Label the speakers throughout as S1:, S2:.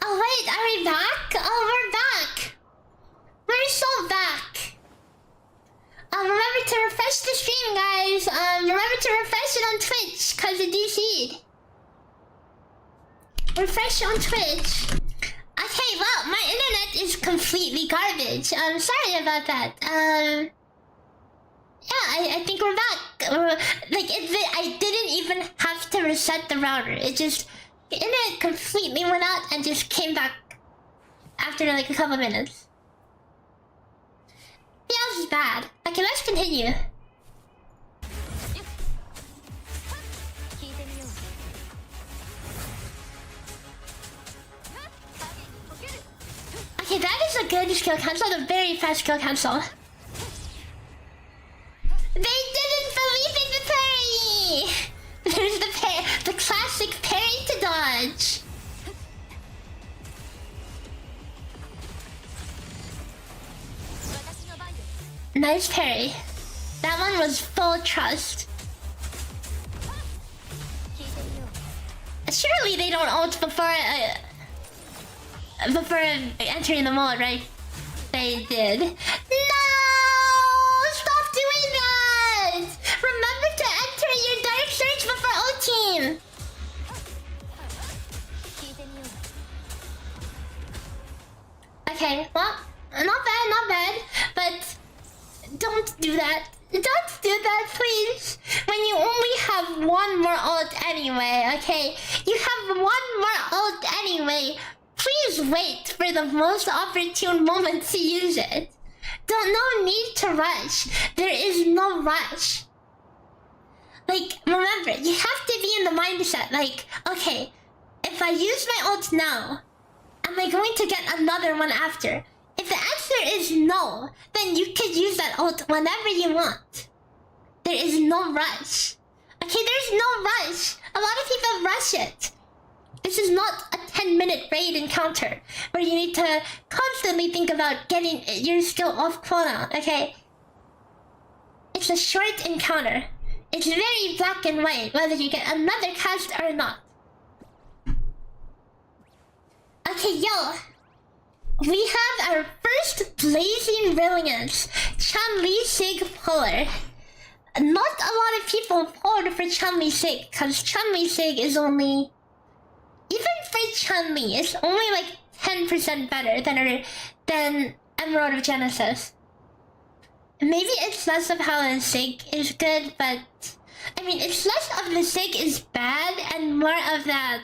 S1: Oh wait, are we back? Oh, we're back. We're so back. Remember to refresh the stream, guys. Remember to refresh it on Twitch, cause it DC'd. Refresh on Twitch. Okay, well, my internet is completely garbage. I'm sorry about that. Yeah, I think we're back. I didn't even have to reset the router. It just, the internet completely went out and just came back after like a couple minutes. Yeah, this is bad. Okay, let's continue. Okay, that is a good skill cancel, a very fast skill cancel. They didn't believe in the parry! There's the classic parry to dodge. Nice parry. That one was full trust. Surely they don't ult before entering the mode, right? They did. No! Stop doing that! Remember to enter your Dark Surge before ulting! Okay, well, not bad, but don't do that. Don't do that, please. When you only have one more ult anyway, okay? You have one more ult anyway. Please wait for the most opportune moment to use it. No need to rush. There is no rush. Like, remember, you have to be in the mindset, like, okay, if I use my ult now, am I going to get another one after? If the answer is no, then you can use that ult whenever you want. There is no rush. Okay, there's no rush. A lot of people rush it. This is not a 10-minute raid encounter where you need to constantly think about getting your skill off cooldown, okay? It's a short encounter. It's very black and white whether you get another cast or not. Okay, yo. We have our first Blazing Brilliance, Chun-Li Sig puller. Not a lot of people pulled for Chun-Li Sig, because Chun-Li Sig is only... Even for Chun-Li, it's only like 10% better than Emerald of Genesis. Maybe it's less of how the Sig is good, but... I mean, it's less of the Sig is bad and more of that...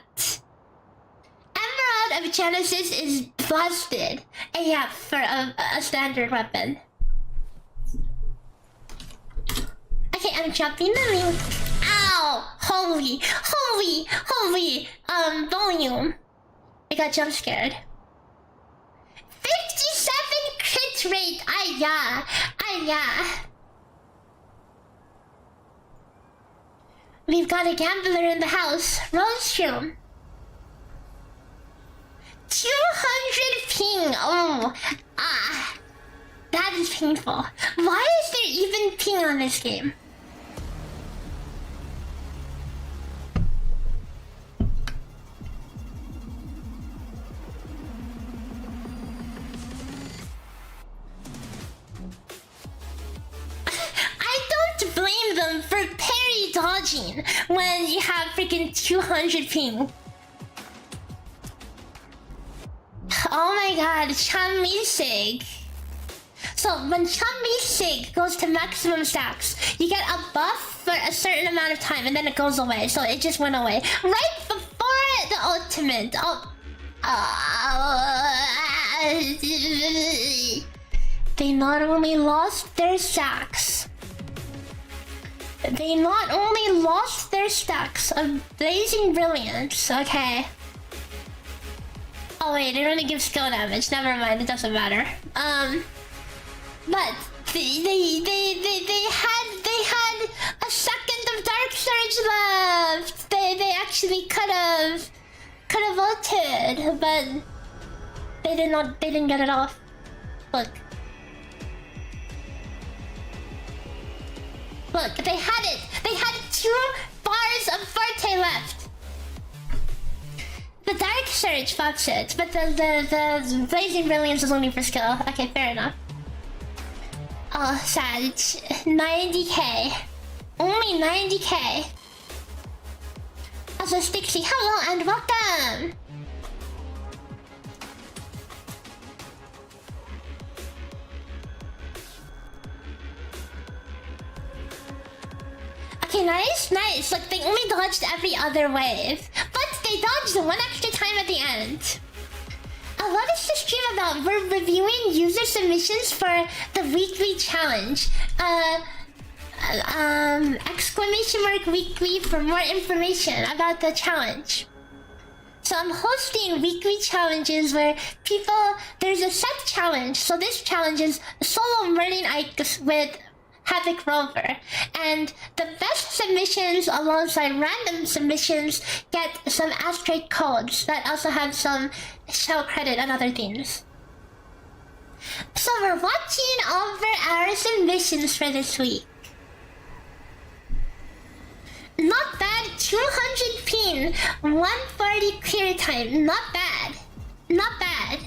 S1: Emerald of Genesis is busted. And yeah, for a standard weapon. Okay, I'm dropping the link. Ow! Holy volume. I got jump scared. 57 crit rate. Ayah. We've got a gambler in the house. Rostrum. 200 ping. Oh, that is painful. Why is there even ping on this game? I don't blame them for parry dodging when you have freaking 200 ping. Oh my god, Chun-Li Sig. So when Chun-Li Sig goes to maximum stacks, you get a buff for a certain amount of time and then it goes away. So it just went away. Right before the ultimate. They not only lost their stacks. They not only lost their stacks of Blazing Brilliance, okay. Oh wait, it only gives skill damage. Never mind, it doesn't matter. But they had a second of Dark Surge left. They actually could have ulted, but they didn't get it off. Look, they had it. They had 2 bars of Forte left. The Dark search, bot search, but the Blazing Brilliance is only for skill. Okay, fair enough. Oh, Savage. 90k. Only 90k. Also, Stixie, hello and welcome! Okay, nice, nice. Look, they only dodged every other wave. But they dodged one extra time at the end. What is the stream about? We're reviewing user submissions for the weekly challenge. Exclamation mark weekly for more information about the challenge. So I'm hosting weekly challenges where there's a set challenge. So this challenge is solo Mourning Aix with Havoc Rover. And the best submissions alongside random submissions get some asterisk codes that also have some shell credit and other things. So we're watching over our submissions for this week. Not bad, 200 ping, 140 clear time, not bad. Not bad.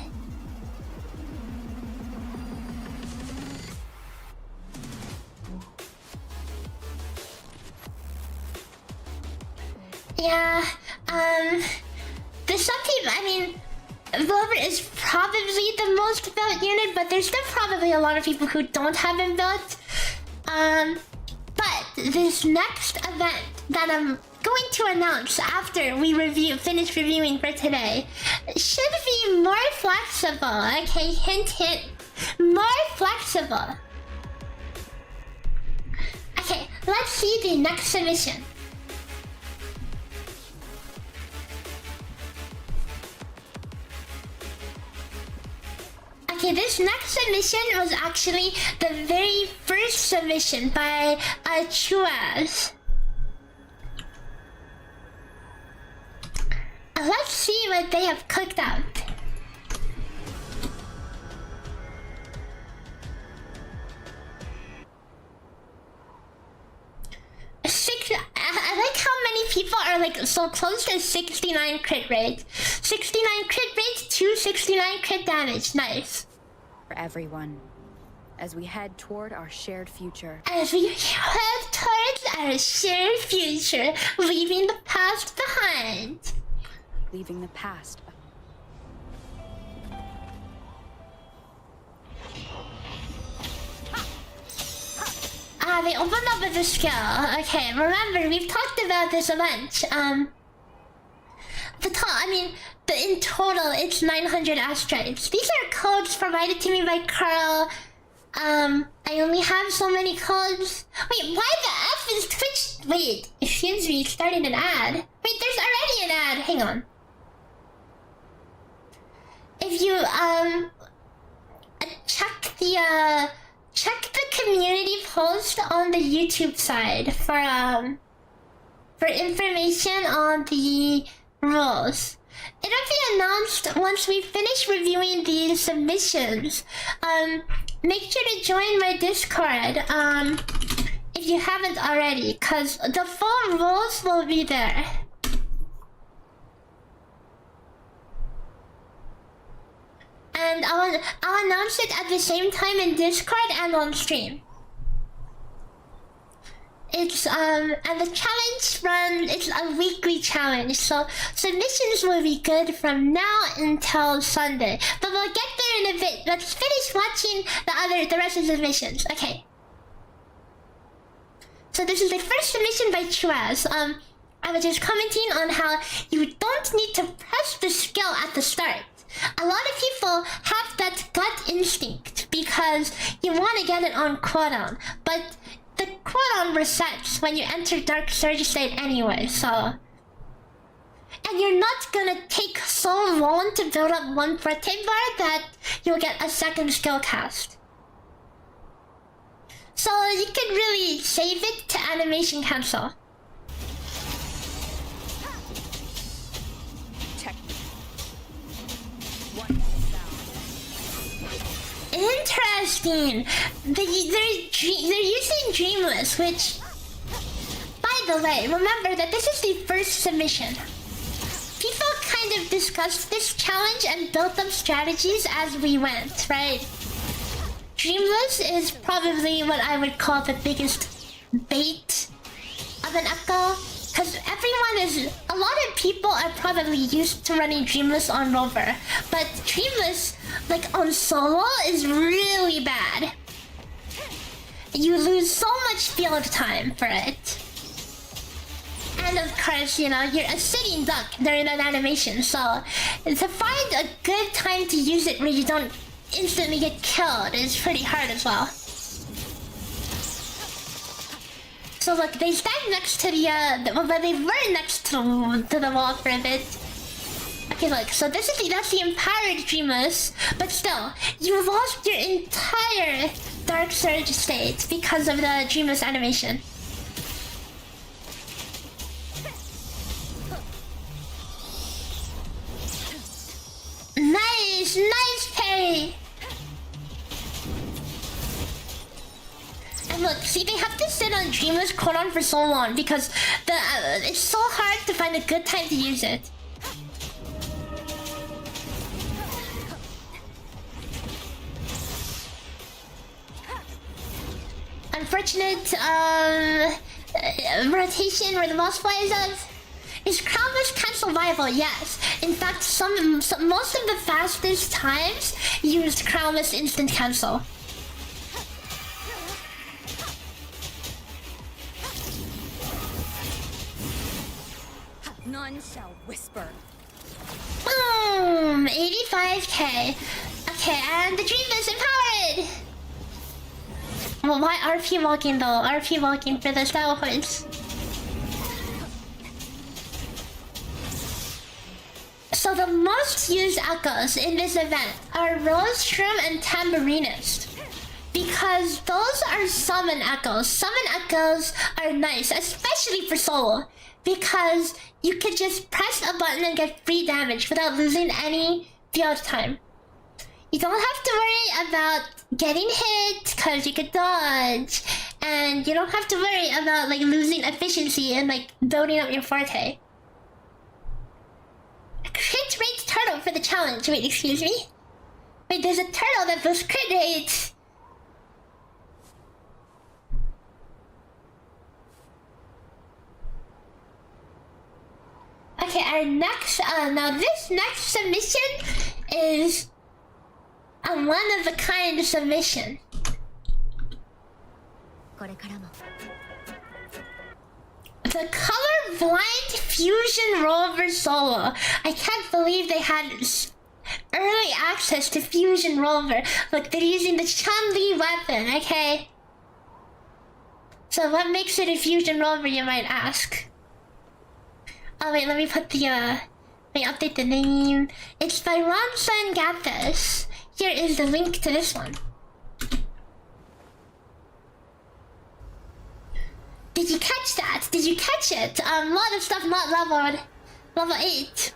S1: Yeah, there's some people, I mean, Rover is probably the most built unit, but there's still probably a lot of people who don't have him built. But this next event that I'm going to announce after we finish reviewing for today should be more flexible. Okay, hint, hint. More flexible. Okay, let's see the next submission. Okay, this next submission was actually the very first submission by Chuaz. Let's see what they have cooked out. I like how many people are like so close to 69 crit rate. 69 crit rate, 269 crit damage. Nice.
S2: For everyone, as we head toward our shared future.
S1: As we head towards our shared future, leaving the past behind.
S2: Leaving the past behind.
S1: They opened up with a skill. Okay, remember, we've talked about this a bunch. In total, it's 900 asteroids. These are codes provided to me by Carl. I only have so many codes. Wait, why the F is Twitch? Wait, excuse me, starting an ad. Wait, there's already an ad. Hang on. If you, check the community post on the YouTube side for information on the rules. It'll be announced once we finish reviewing the submissions. Make sure to join my Discord, if you haven't already, cause the full rules will be there. And I'll announce it at the same time in Discord and on stream. It's and the challenge run, it's a weekly challenge, so submissions will be good from now until Sunday. But we'll get there in a bit. Let's finish watching the rest of the submissions. Okay. So this is the first submission by Chuaz. I was just commenting on how you don't need to press the skill at the start. A lot of people have that gut instinct because you want to get it on cooldown, but the cooldown resets when you enter Dark Surge state anyway, so... And you're not gonna take so long to build up one birthday bar that you'll get a second skill cast. So you can really save it to animation cancel. Interesting. They're using Dreamless, which, by the way, remember that this is the first submission. People kind of discussed this challenge and built up strategies as we went, right? Dreamless is probably what I would call the biggest bait of an echo. Because a lot of people are probably used to running Dreamless on Rover. But Dreamless, like on solo, is really bad. You lose so much field time for it. And of course, you know, you're a sitting duck during an animation. So to find a good time to use it where you don't instantly get killed is pretty hard as well. So look, they stand next to they were next to the wall for a bit. Okay, look, so that's the empowered Dreamless, but still, you lost your entire Dark Surge state because of the Dreamless animation. Nice parry! And look, see, they have to sit on Dreamless cooldown for so long because it's so hard to find a good time to use it. Unfortunate rotation where the mouse flies up. Is Crowless cancel viable? Yes. In fact, most of the fastest times used Crowless instant cancel.
S2: None shall whisper.
S1: Boom! 85k. Okay, and the Dream is empowered! Well, why RP walking though? RP walking for the style points. So the most used echoes in this event are Rostrum and Tambourinist. Because those are summon echoes. Summon echoes are nice, especially for solo. Because you could just press a button and get free damage without losing any field time. You don't have to worry about getting hit because you could dodge. And you don't have to worry about like losing efficiency and like building up your forte. Crit rate turtle for the challenge. Wait, excuse me? Wait, there's a turtle that boosts crit rates. Okay, our next, now this next submission is a one-of-a-kind submission. The Colorblind Fusion Rover Solo. I can't believe they had early access to Fusion Rover. Look, they're using the Chun-Li weapon, okay? So what makes it a Fusion Rover, you might ask? Oh wait, let me put the, let me update the name. It's by Ramsa and Gathis. Here is the link to this one. Did you catch that? Did you catch it? A lot of stuff not leveled. Level 8.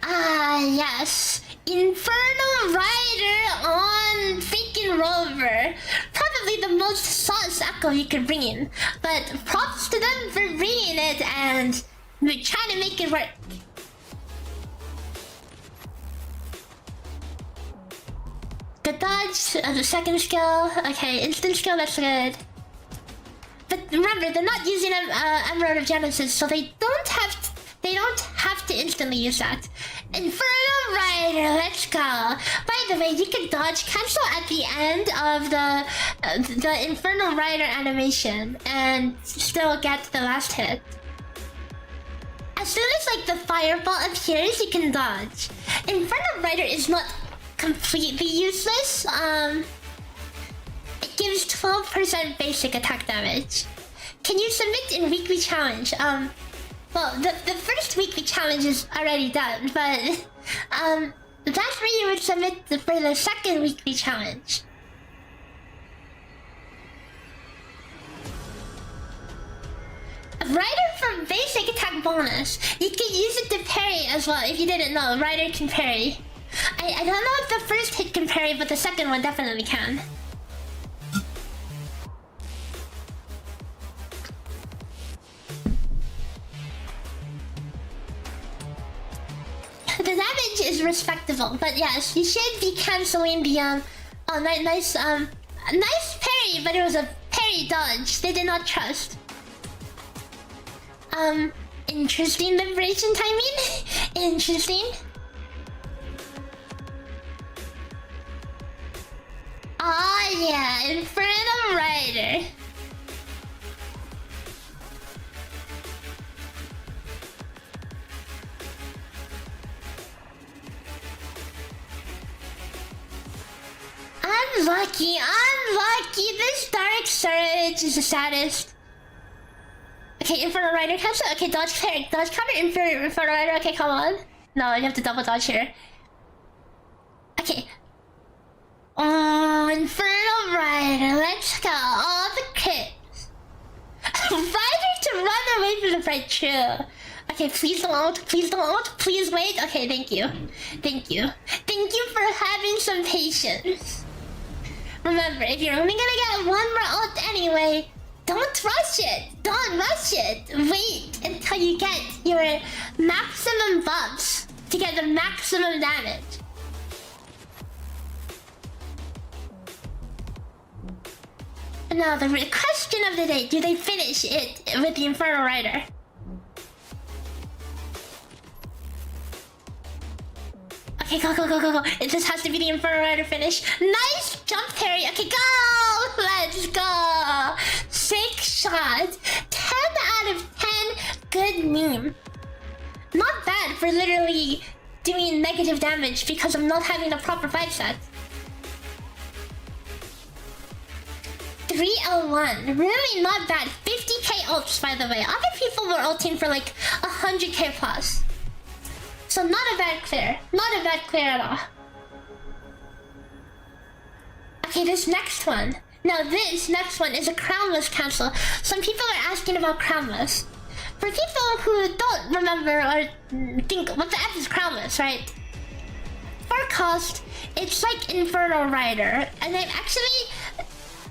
S1: Ah, yes. Infernal Rider on freaking Rover. Probably the most sauce echo you could bring in. But props to them for bringing it and we're trying to make it work. Good dodge, the second skill. Okay, instant skill, that's good. But remember, they're not using Emerald of Genesis, so they don't have to instantly use that. Infernal Rider, let's go. By the way, you can dodge cancel at the end of the Infernal Rider animation and still get the last hit. As soon as like the fireball appears, you can dodge. Infernal Rider is not completely useless. It gives 12% basic attack damage. Can you submit in weekly challenge? Well, the first weekly challenge is already done, but that's where you would submit for the second weekly challenge. Rider for basic attack bonus. You can use it to parry as well. If you didn't know, Rider can parry. I don't know if the first hit can parry, but the second one definitely can. The damage is respectable, but yes, you should be canceling the oh, nice parry, but it was a parry dodge. They did not trust. Interesting liberation timing. Interesting. Ah, yeah, Infernal Rider. Unlucky. This Dark Surge is the saddest. Okay, Infernal Rider cancel. Okay, dodge cleric. Dodge counter Infernal Rider. Okay, come on. No, you have to double dodge here. Okay. Oh, Infernal Rider. Let's go. All the crits. Rider to run away from the fight. True. Okay, please don't ult. Please don't ult. Please wait. Okay, thank you. Thank you. Thank you for having some patience. Remember, if you're only gonna get one more ult anyway, don't rush it. Don't rush it. Wait until you get your maximum buffs to get the maximum damage. Now, the question of the day, do they finish it with the Infernal Rider? Okay, go. It just has to be the Infernal Rider finish. Nice jump parry. Okay, go! Let's go! 6 shots. 10 out of 10. Good meme. Not bad for literally doing negative damage because I'm not having a proper fight set. 301. Really not bad. 50k ults, by the way. Other people were ulting for like 100k plus. So not a bad clear. Not a bad clear at all. Okay, this next one. Now this next one is a Crowless cancel. Some people are asking about Crowless. For people who don't remember or think, what the F is Crowless, right? For cost, it's like Infernal Rider. And then actually,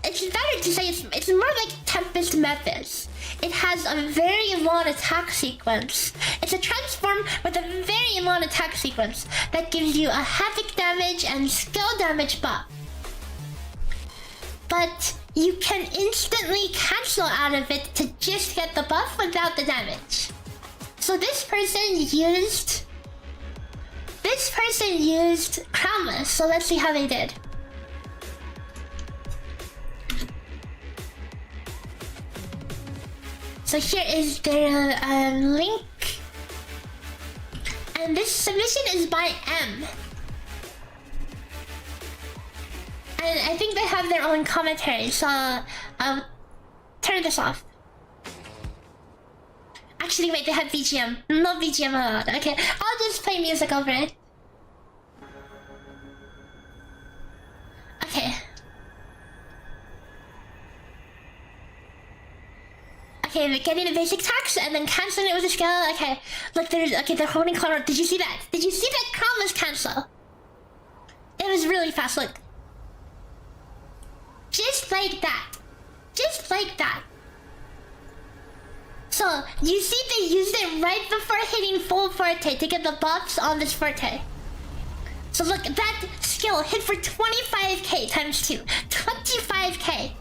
S1: it's better to say it's more like Tempest Mephis. It has a very long attack sequence. It's a transform with a very long attack sequence that gives you a havoc damage and skill damage buff. But you can instantly cancel out of it to just get the buff without the damage. So this person used Crowless, so let's see how they did. So here is their link. And this submission is by M. And I think they have their own commentary, so I'll turn this off. Actually, wait, they have BGM. No BGM allowed. Okay, I'll just play music over it. Okay. Okay, they're getting the basic attacks and then canceling it with a skill. Okay, look, they're holding corner. Did you see that? Did you see that Crowless cancel? It was really fast, look. Just like that. Just like that. So, you see they used it right before hitting full forte to get the buffs on this forte. So look, that skill hit for 25k times 2. 25k.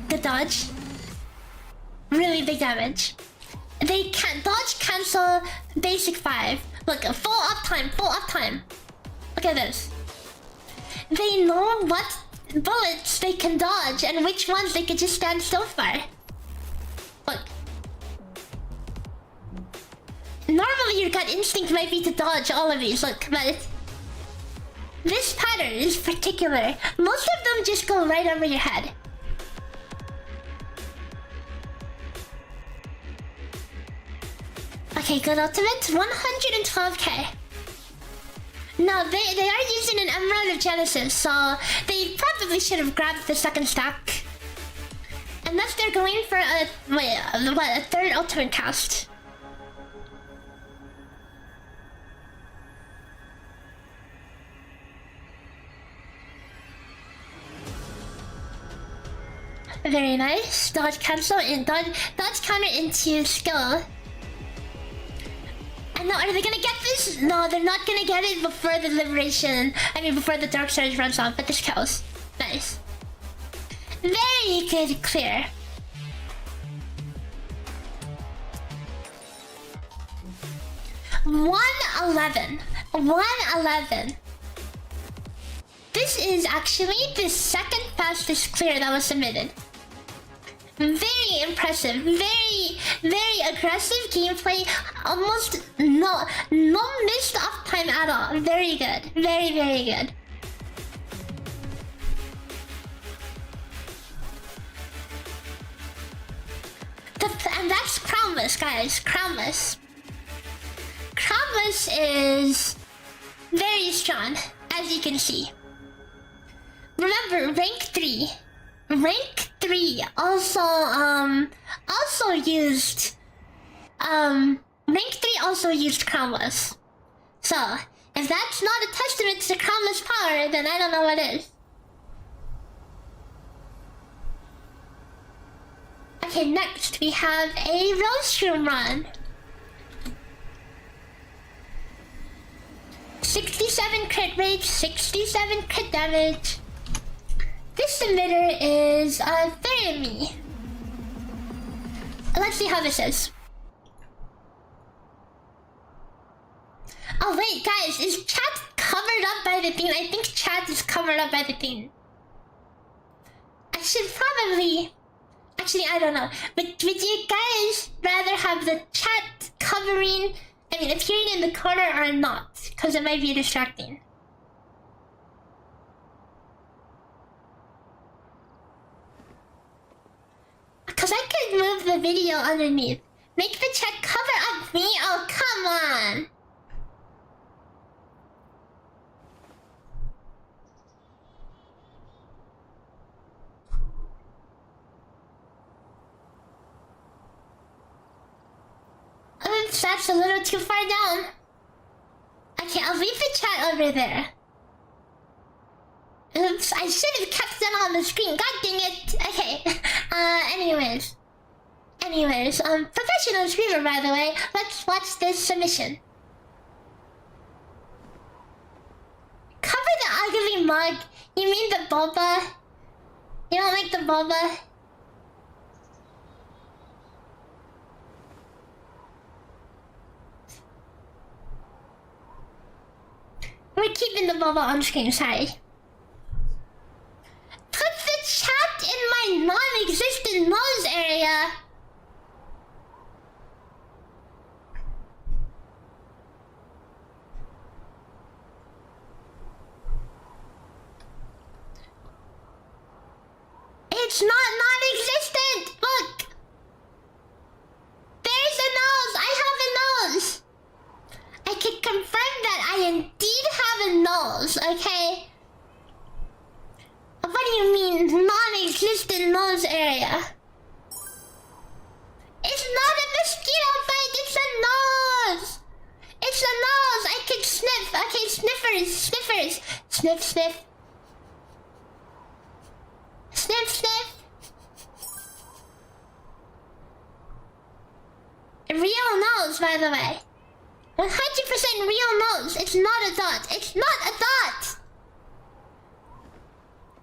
S1: Good dodge. Really big damage. They can dodge cancel basic 5. Look, full uptime. Look at this. They know what bullets they can dodge and which ones they can just stand still for. Look. Normally your gut instinct might be to dodge all of these, look, but this pattern is particular. Most of them just go right over your head. Okay, good ultimate, 112k. No, they are using an Emerald of Genesis, so they probably should have grabbed the second stack. Unless they're going for a third ultimate cast. Very nice. Dodge cancel and dodge counter into skill. And And now, are they gonna get this? No, they're not gonna get it before the liberation. I mean, before the Dark Surge runs off, but this kills. Nice. Very good clear. $111. $111. This is actually the second fastest clear that was submitted. Very impressive. Very, very aggressive gameplay. Almost no missed uptime at all. Very good. Very, very good. And that's Crowless, guys. Crowless. Crowless is very strong, as you can see. Remember, rank 3. Rank 3 also used rank 3 also used Crowless. So if that's not a testament to Crowless power, then I don't know what is. Okay, next we have a Rostrum run. 67 crit rate, 67 crit damage. This emitter is Therapy. Let's see how this is. Oh wait, guys, is chat covered up by the thing? I think chat is covered up by the thing. I should probably... Actually, I don't know. But would you guys rather have the chat covering, I mean, appearing in the corner or not? Because it might be distracting. Because I could move the video underneath. Make the chat cover up me? Oh, come on! Oops, that's a little too far down. Okay, I'll leave the chat over there. Oops, I should have kept them on the screen. God dang it. Okay. Anyways, professional streamer, by the way. Let's watch this submission. Cover the ugly mug. You mean the boba? You don't like the boba? We're keeping the boba on screen, sorry. Put the chat in my non-existent nose area. It's not non-existent! Look! There's a nose! I have a nose! I can confirm that I indeed have a nose, okay? What do you mean, non-existent nose area? It's not a mosquito bite, it's a nose! It's a nose! I can sniff! Okay, sniffers, sniffers! Sniff, sniff. Sniff, sniff. A real nose, by the way. 100% real nose. It's not a dot. It's not a dot!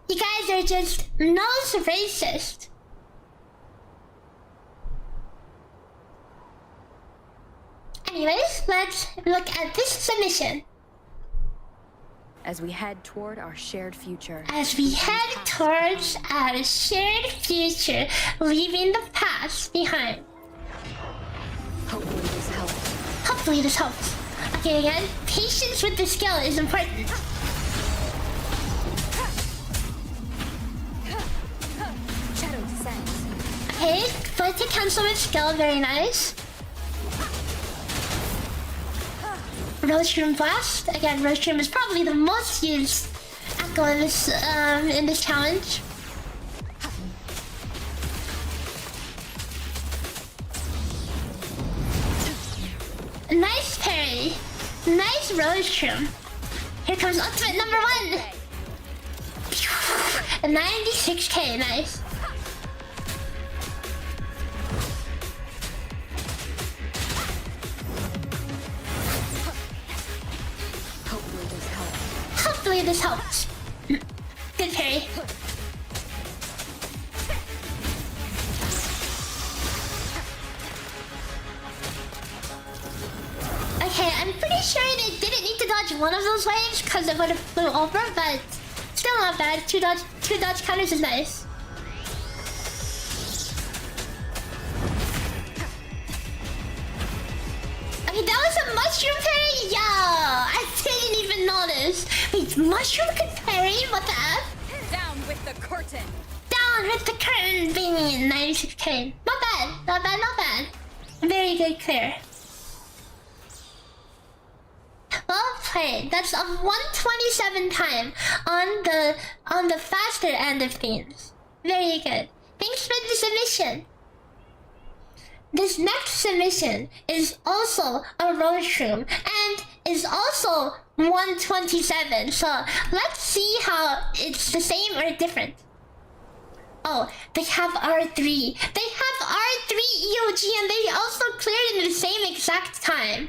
S1: You guys are just nose racist. Anyways, let's look at this submission.
S2: As we head toward our shared future.
S1: As we head towards our shared future, leaving the past behind.
S2: Hopefully this helps.
S1: Hopefully this helps. Okay, again, patience with the skill is important.
S2: Shadow descends.
S1: Okay, but to cancel with skill, very nice. Rostrum Blast. Again, Rostrum is probably the most used echo in this challenge. Nice parry. Nice Rostrum. Here comes ultimate number 1. 96k, nice. hopefully this helps. Good parry. Okay, I'm pretty sure they didn't need to dodge one of those waves because it would have flew over, but still not bad. Two dodge counters is nice. Okay, that was a mushroom parry? Yo, I didn't even notice. Wait, mushroom could parry? What the F?
S2: Down with the curtain.
S1: Down with the curtain, baby. 96k. Not bad, not bad, not bad. Very good clear. Well played. That's a 127 time on the faster end of things. Very good. Thanks for the submission. This next submission is also a roadshroom and is also 127. So let's see how it's the same or different. Oh, they have R3. They have R3 EOG and they also cleared in the same exact time.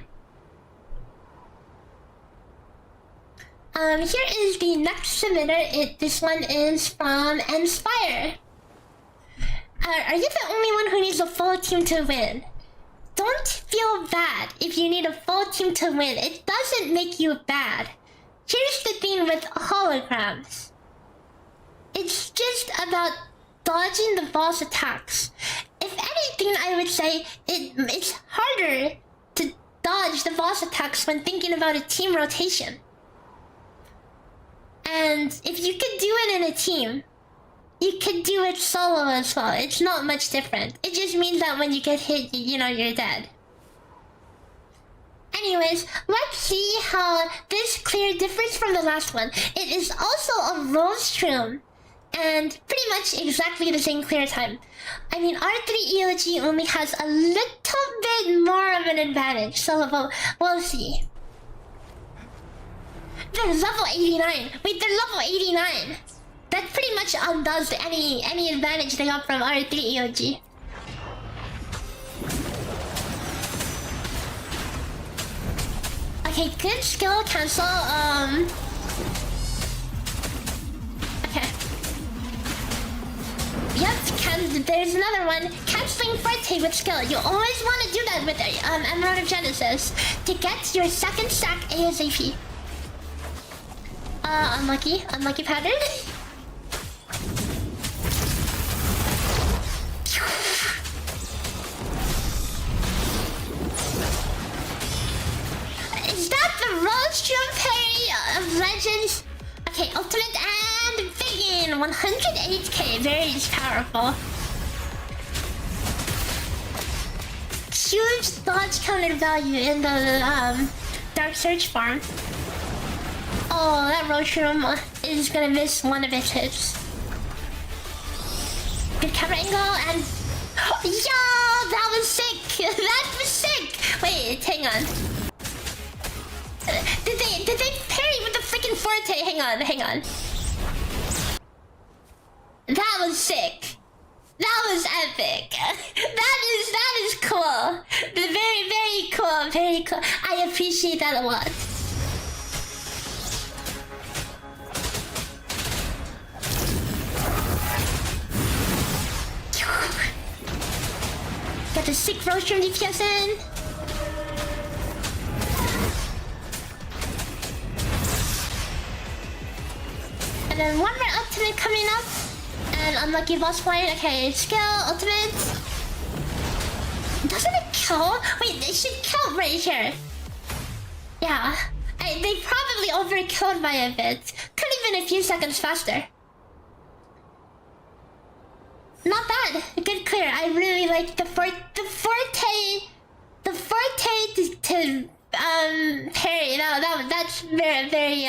S1: Here is the next submitter. This one is from Inspire. Are you the only one who needs a full team to win? Don't feel bad if you need a full team to win. It doesn't make you bad. Here's the thing with holograms. It's just about dodging the boss attacks. If anything, I would say it's harder to dodge the boss attacks when thinking about a team rotation. And if you could do it in a team, you could do it solo as well. It's not much different. It just means that when you get hit, you know you're dead. Anyways, let's see how this clear differs from the last one. It is also a roadshroom and pretty much exactly the same clear time. I mean, R3 EOG only has a little bit more of an advantage, so we'll see. They're level 89. Wait, they're level 89. That pretty much undoes any advantage they got from R3 EOG. Okay, good skill cancel. Okay. Yep, there's another one. Canceling Forte with skill. You always want to do that with Emerald of Genesis to get your second stack ASAP. Unlucky pattern. Is that the roadshroom parry of Legends? Okay, ultimate and begin. 108k, very powerful. Huge dodge counter value in the Dark Search farm. Oh, that roadshroom is gonna miss one of its hits. Good camera angle and... Yo, that was sick! That was sick! Wait, hang on. Did they parry with the freaking Forte? Hang on. That was sick. That was epic. That is cool. Very, very cool. Very cool. I appreciate that a lot. Got the sick roadshroom DPS in. And then one more ultimate coming up. And unlucky boss fight. Okay, skill, ultimate. Doesn't it kill? Wait, it should kill right here. Yeah. They probably overkilled by a bit. Could have been a few seconds faster. Not bad. Good clear. I really like the forte to parry. That's very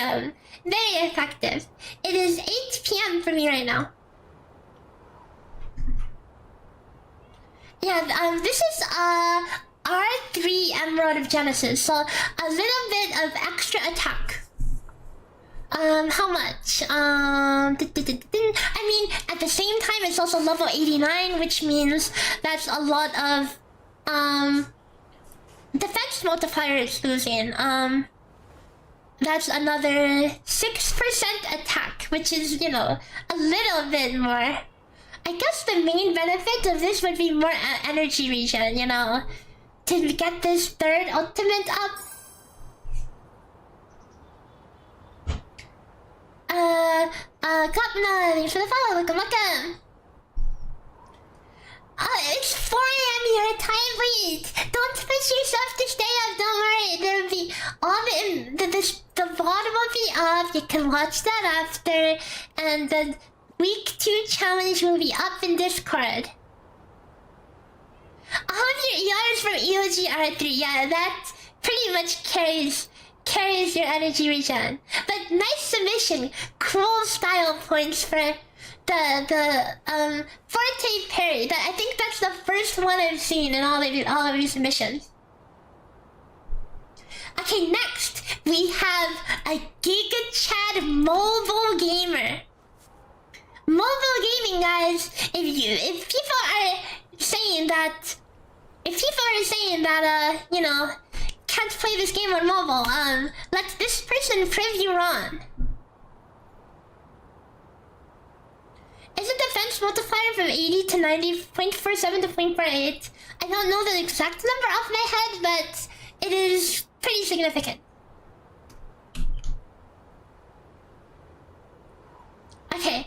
S1: effective. It is 8 PM for me right now. Yeah, this is R3 Emerald of Genesis, so a little bit of extra attack. How much? I mean, at the same time, it's also level 89, which means that's a lot of defense multiplier it's losing. That's another 6% attack, which is, you know, a little bit more. I guess the main benefit of this would be more energy regen, you know, to get this third ultimate up. Kapna, thanks for the follow, welcome. It's 4 AM your time, please. Don't push yourself to stay up, don't worry. There'll be the VOD will be up, you can watch that after, and the week 2 challenge will be up in Discord. All of your ERs from EOG R3, yeah, that pretty much carries your energy regen. But nice submission, cool style points for the Forte parry. I think that's the first one I've seen in all of these submissions. Okay, next we have a Giga Chad mobile gamer. Mobile gaming, guys. If people are saying that, you know, can't play this game on mobile, let this person prove you wrong. Is the defense multiplier from 80 to 90, 0.47 to 0.48? I don't know the exact number off my head, but it is pretty significant. Okay,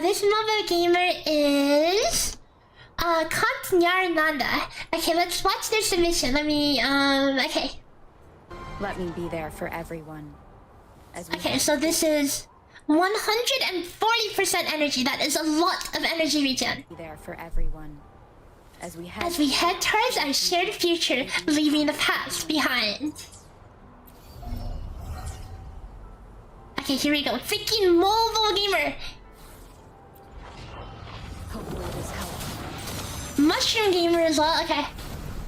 S1: this mobile gamer is Kantnyar Nanda. Okay, let's watch their submission. Okay.
S2: Let me be there for everyone.
S1: Okay, so this is 140% energy. That is a lot of energy regen.
S2: Be there for everyone. As we
S1: head towards our shared future, leaving the past behind. Okay, here we go. Freaking mobile gamer.
S2: Hopefully this helps.
S1: Mushroom gamer as well. Okay.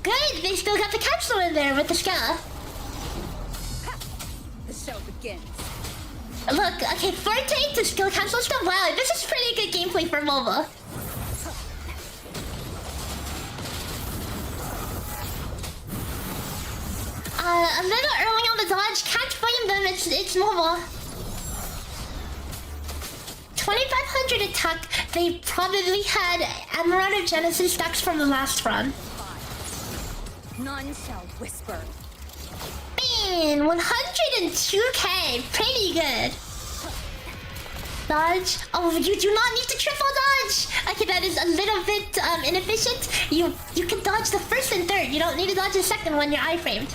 S1: Good. They still got the capsule in there with the skull.
S2: The show begins.
S1: Look, okay, Forte to skill cancel stuff. Wow, this is pretty good gameplay for mobile. A little early on the dodge. Can't blame them. It's mobile. 2500 attack. They probably had Emerald or Genesis stacks from the last run.
S2: None shall whisper.
S1: Man, 102k. Pretty good. Dodge. Oh, you do not need to triple dodge. Okay, that is a little bit inefficient. You can dodge the first and third. You don't need to dodge the second one. You're iframed.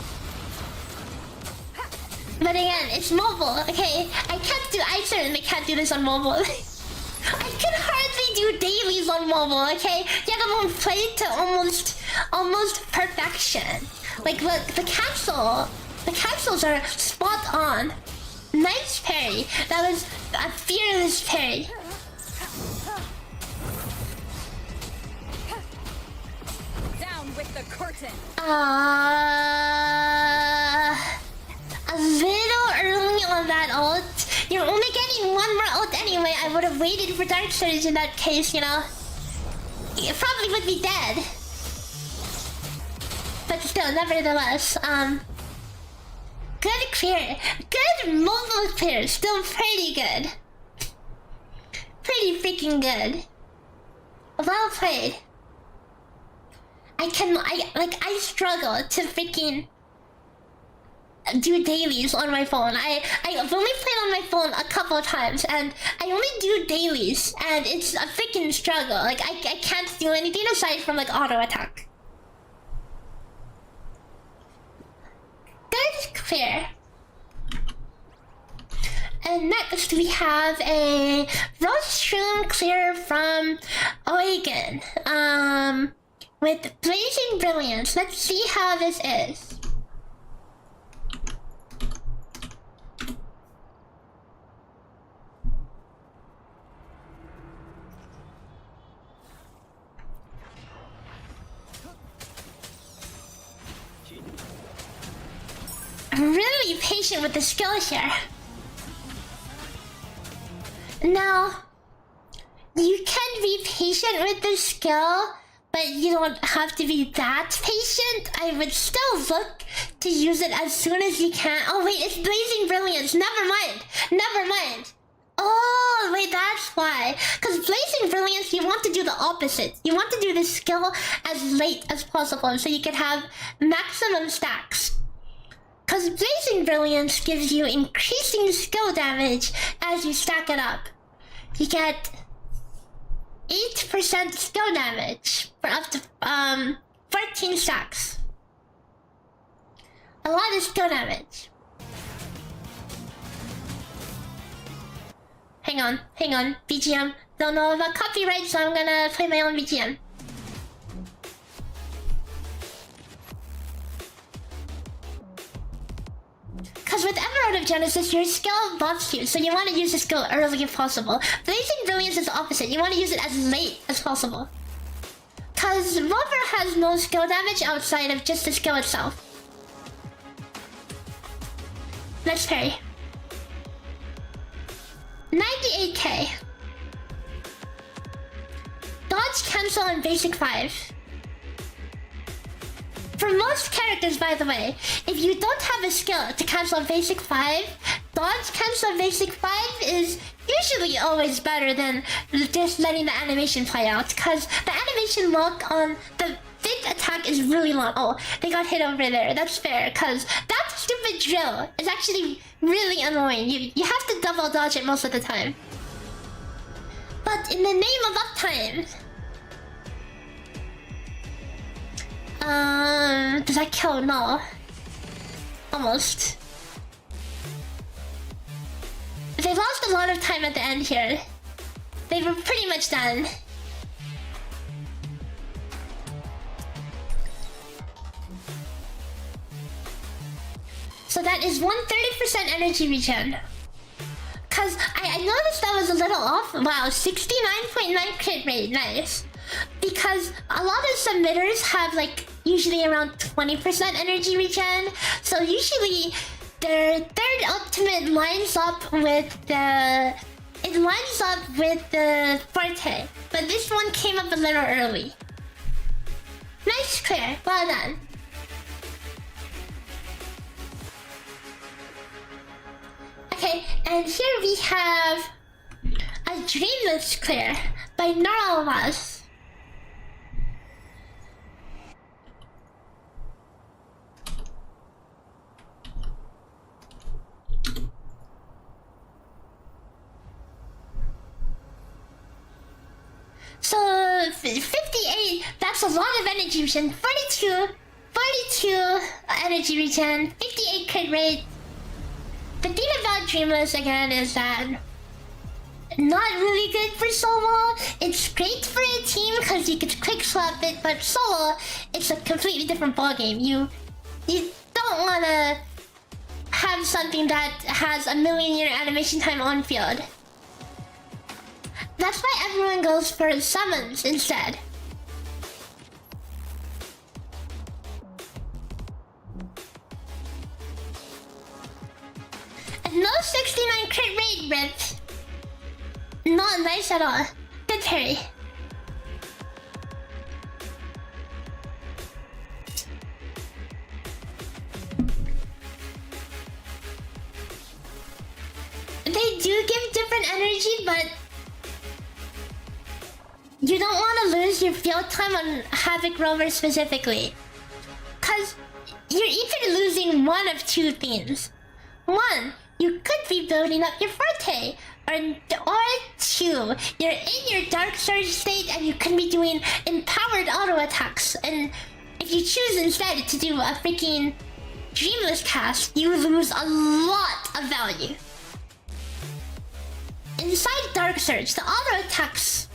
S1: But again, it's mobile. Okay, I certainly can't do this on mobile. I can hardly do dailies on mobile. Okay, yet alone played to almost perfection. Like, look, the capsules are spot on. Nice parry. That was a fearless parry.
S2: Down with the curtain.
S1: A little early on that ult. You're only getting one more ult anyway. I would have waited for Dark Surge in that case, you know. It probably would be dead. But still, nevertheless, good clear. Good mobile clear. Still pretty good. Pretty freaking good. Well played. I struggle to freaking do dailies on my phone. I've only played on my phone a couple of times, and I only do dailies, and it's a freaking struggle. Like, I can't do anything aside from, like, auto attack. Good clear. And next we have a Rostrum clear from Oregon. With Blazing Brilliance. Let's see how this is. Really patient with the skill here. Now, you can be patient with the skill, but you don't have to be that patient. I would still look to use it as soon as you can. Oh wait, it's Blazing Brilliance. Never mind. Never mind. Oh wait, that's why. Because Blazing Brilliance, you want to do the opposite. You want to do the skill as late as possible so you can have maximum stacks. Because Blazing Brilliance gives you increasing skill damage as you stack it up. You get 8% skill damage for up to 14 stacks. A lot of skill damage. Hang on. BGM. Don't know about copyright, so I'm gonna play my own BGM. Because with Emerald of Genesis, your skill buffs you, so you want to use the skill early if possible. Blazing Brilliance is the opposite. You want to use it as late as possible. Because Rover has no skill damage outside of just the skill itself. Let's parry. 98k. Dodge, cancel, and basic 5. For most characters, by the way, if you don't have a skill to cancel basic 5, dodge, cancel, basic 5 is usually always better than just letting the animation play out. Because the animation lock on the big attack is really long. Oh, they got hit over there. That's fair, because that stupid drill is actually really annoying. You have to double dodge it most of the time. But in the name of uptime... does that kill? No. Almost. They lost a lot of time at the end here. They were pretty much done. So that is 130% energy regen. Cause I noticed that was a little off. Wow, 69.9 crit rate, nice. Because a lot of submitters have like usually around 20% energy regen. So usually their third ultimate lines up with the forte. But this one came up a little early. Nice clear, well done. Okay, and here we have a Dreamless clear by Naralvas. So 58, that's a lot of energy regen. 42 energy regen, 58 crit rate. The thing about Dreamless again is that not really good for solo. It's great for a team because you could quick swap it, but solo, it's a completely different ballgame. You don't want to have something that has a million-year animation time on field. That's why everyone goes for summons instead. No 69 crit rate, Rip. Not nice at all. Good parry. They do give different energy, but you don't want to lose your field time on Havoc Rover specifically. Cause you're either losing one of two things. One, you could be building up your forte, or two, you're in your Dark Surge state and you could be doing empowered auto attacks. And if you choose instead to do a freaking Dreamless cast, you lose a lot of value. Inside Dark Surge, the auto attacks.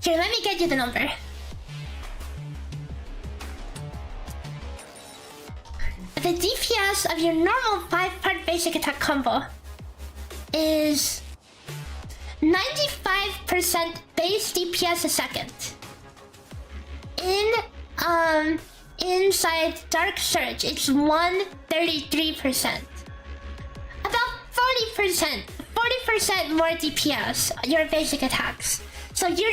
S1: Here, let me get you the number. The DPS of your normal 5-part basic attack combo is 95% base DPS a second. Inside Dark Surge, it's 133%. About 40% more DPS, your basic attacks. So you're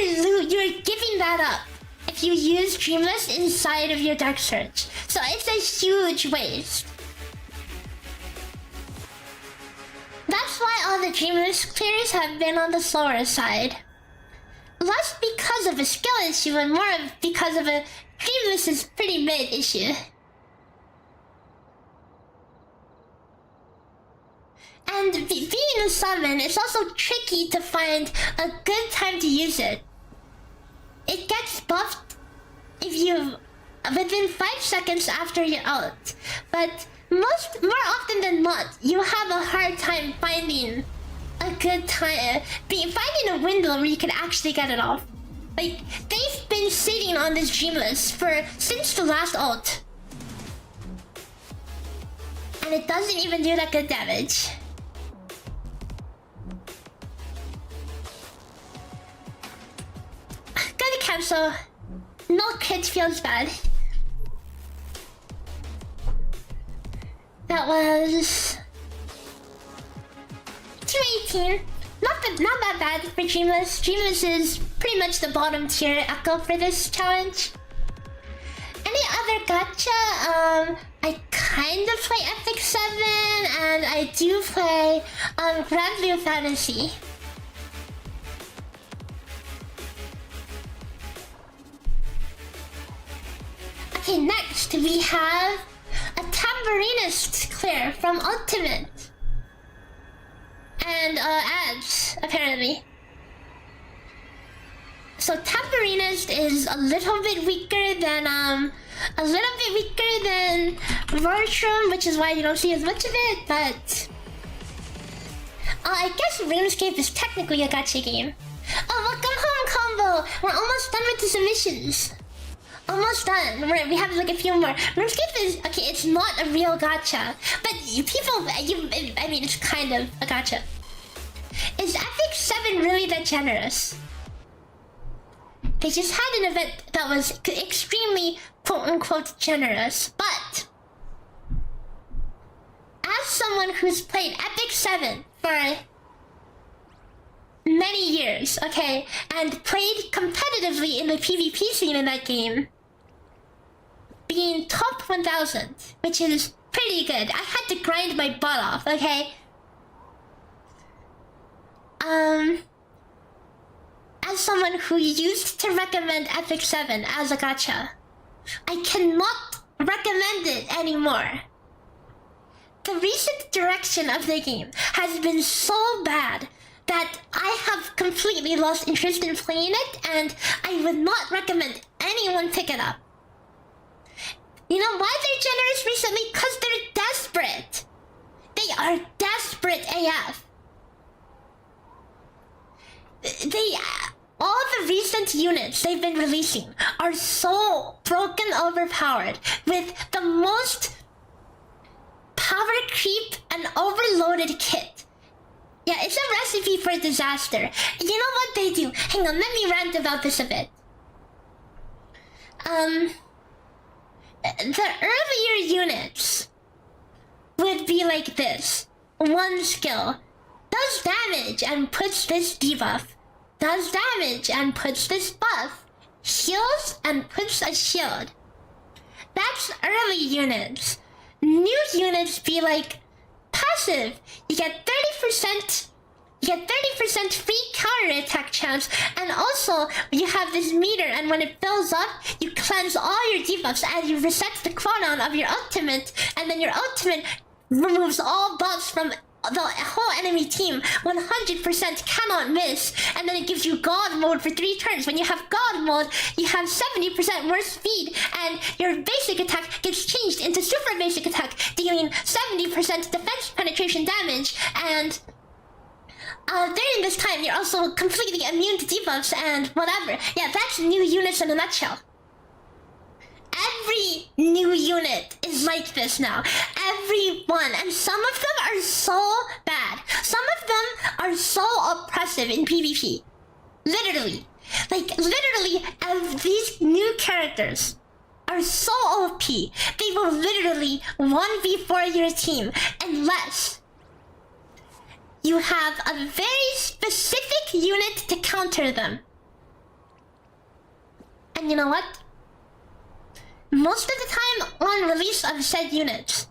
S1: giving that up if you use Dreamless inside of your Dark Surge. So it's a huge waste. That's why all the Dreamless clears have been on the slower side. Less because of a skill issue and more because of a Dreamless is pretty mid issue. And being a summon, it's also tricky to find a good time to use it. It gets buffed if you within 5 seconds after your ult, but more often than not, you have a hard time finding a good time, finding a window where you can actually get it off. Like, they've been sitting on this Dreamless since the last ult, and it doesn't even do that good damage. Good cancel. No crit feels bad. That was 218. Not that bad for Dreamless. Dreamless is pretty much the bottom tier echo for this challenge. Any other gacha? I kind of play Epic 7 and I do play Grand Fantasy. Okay, next we have a Tambourinist clear from Ultimate. And ads, apparently. So Tambourinist is a little bit weaker than Wuthering, which is why you don't see as much of it, but I guess RuneScape is technically a gacha game. Oh, welcome home, Combo! We're almost done with the submissions. Almost done. We have like a few more. RuneScape is okay. It's not a real gacha, but I mean, it's kind of a gacha. Is Epic 7 really that generous? They just had an event that was extremely quote-unquote generous, but as someone who's played Epic 7 for many years, okay, and played competitively in the PvP scene in that game, being top 1000, which is pretty good. I had to grind my butt off, okay? As someone who used to recommend Epic 7 as a gacha, I cannot recommend it anymore. The recent direction of the game has been so bad that I have completely lost interest in playing it, and I would not recommend anyone pick it up. You know why they're generous recently? Because they're desperate. They are desperate AF. All the recent units they've been releasing are so broken overpowered with the most power creep and overloaded kit. Yeah, it's a recipe for disaster. You know what they do? Hang on, let me rant about this a bit. The earlier units would be like this. One skill does damage and puts this debuff. Does damage and puts this buff. Heals and puts a shield. That's early units. New units be like passive. You get 30%. You get 30% free counter attack chance, and also you have this meter, and when it fills up, you cleanse all your debuffs and you reset the cooldown of your ultimate, and then your ultimate removes all buffs from the whole enemy team. 100% cannot miss, and then it gives you God mode for 3 turns. When you have God mode, you have 70% more speed, and your basic attack gets changed into super basic attack, dealing 70% defense penetration damage, and during this time, you're also completely immune to debuffs and whatever. Yeah, that's new units in a nutshell. Every new unit is like this now. Every one. And some of them are so bad. Some of them are so oppressive in PvP. Literally. Like, literally, these new characters are so OP. They will literally 1v4 your team unless you have a very specific unit to counter them. And you know what? Most of the time on release of said units,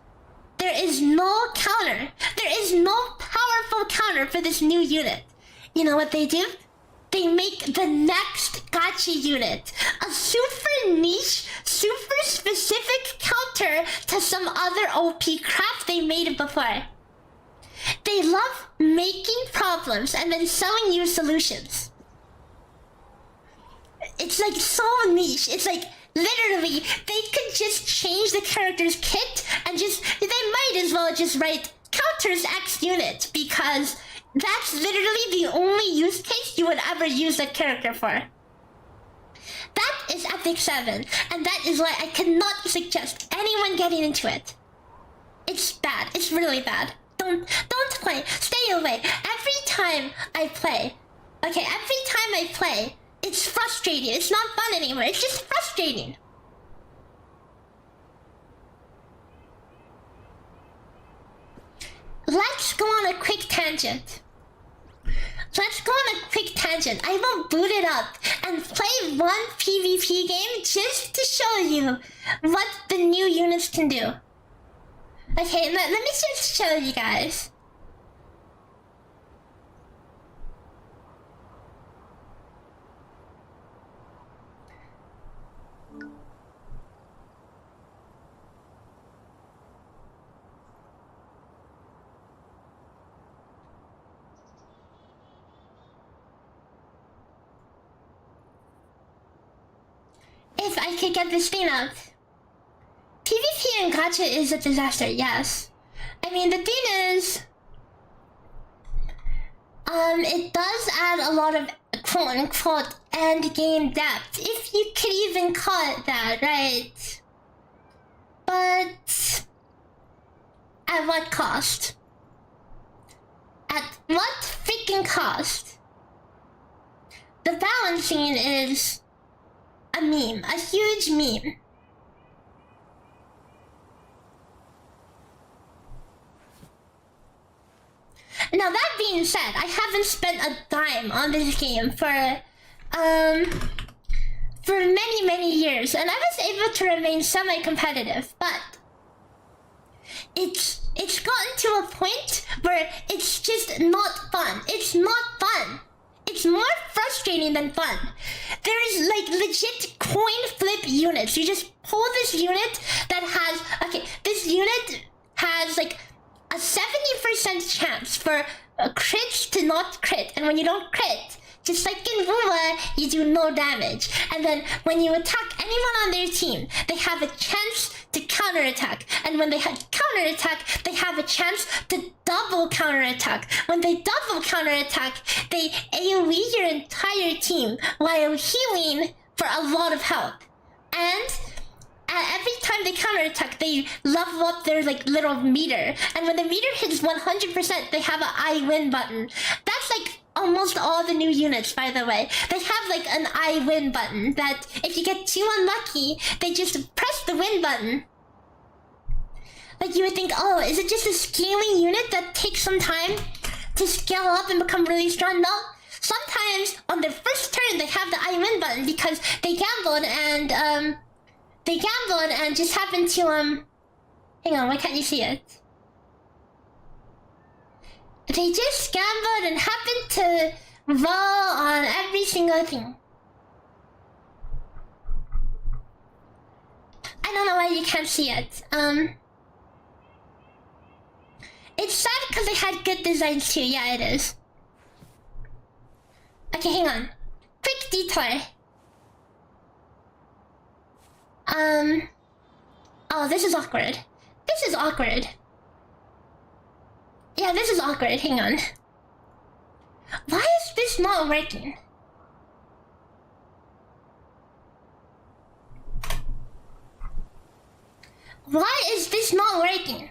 S1: there is no counter. There is no powerful counter for this new unit. You know what they do? They make the next gacha unit. A super niche, super specific counter to some other OP crap they made before. They love making problems and then selling you solutions. It's like so niche. It's like literally they could just change the character's kit and they might as well just write counters X unit, because that's literally the only use case you would ever use that character for. That is Epic 7, and that is why I cannot suggest anyone getting into it. It's bad. It's really bad. Don't play. Stay away. Every time I play, it's frustrating. It's not fun anymore. It's just frustrating. Let's go on a quick tangent. I will boot it up and play one PvP game just to show you what the new units can do. Okay, let me just show you guys. If I could get this thing up. PvP and gacha is a disaster, yes. I mean, the thing is, it does add a lot of quote-unquote end-game depth, if you could even call it that, right? But at what cost? At what freaking cost? The balancing is a meme, a huge meme. Now that being said, I haven't spent a dime on this game for many years, and I was able to remain semi-competitive, but it's gotten to a point where it's just not fun. It's not fun. It's more frustrating than fun. There is like legit coin flip units. You just pull this unit that has, this unit has like a 70% chance for crits to not crit, and when you don't crit, just like in Ruma, you do no damage. And then when you attack anyone on their team, they have a chance to counterattack. And when they counterattack, they have a chance to double counterattack. When they double counterattack, they AoE your entire team while healing for a lot of health. And every time they counterattack, they level up their like little meter. And when the meter hits 100%, they have an I win button. That's like almost all the new units, by the way. They have like an I win button that if you get too unlucky, they just press the win button. Like you would think, oh, is it just a scaling unit that takes some time to scale up and become really strong? No. Sometimes on their first turn, they have the I win button because they gambled and just happened to hang on, why can't you see it? They just gambled and happened to roll on every single thing. I don't know why you can't see it. It's sad because they had good designs too. Yeah, it is. Okay, hang on. Quick detour. Oh, this is awkward. This is awkward. Yeah, this is awkward. Hang on. Why is this not working? Why is this not working?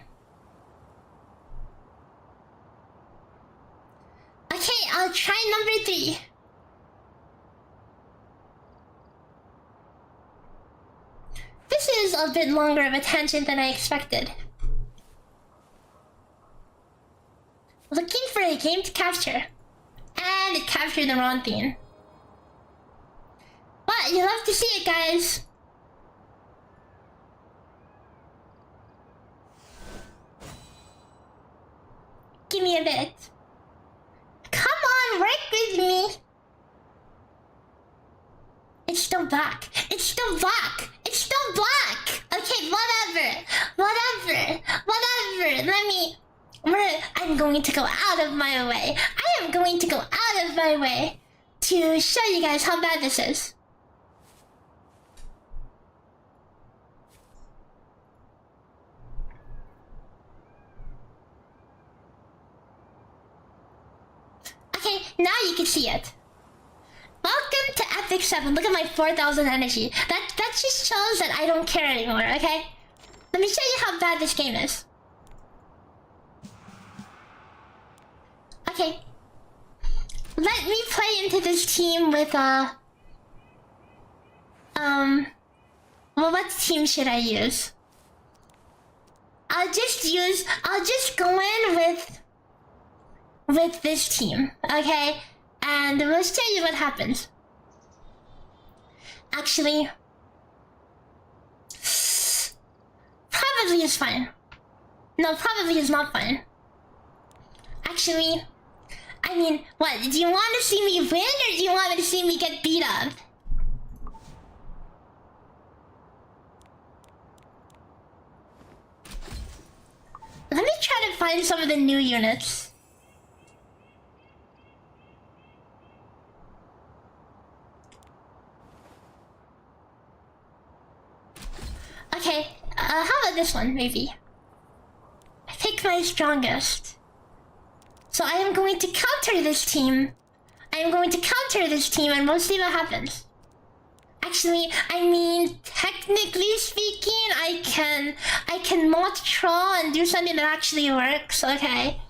S1: Okay, I'll try number 3. This is a bit longer of a tangent than I expected. Looking for a game to capture. And it captured the wrong thing. But Yeah, you love to see it, guys. Give me a bit. Come on, work with me. It's still black. It's still black. It's still black. Okay, whatever. Whatever. Whatever. I'm going to go out of my way. I am going to go out of my way to show you guys how bad this is. Okay, now you can see it. Welcome to Epic 7. Look at my 4,000 energy. That just shows that I don't care anymore, okay? Let me show you how bad this game is. Okay. Let me play into this team with, well, what team should I use? I'll just go in with this team, okay? And we'll show you what happens. Actually, probably is fine. No, probably is not fine. Actually, I mean, what? Do you want to see me win or do you want to see me get beat up? Let me try to find some of the new units. Okay, how about this one, maybe? I pick my strongest. So I am going to counter this team. And we'll see what happens. Actually, I mean, technically speaking, I can not troll and do something that actually works, okay?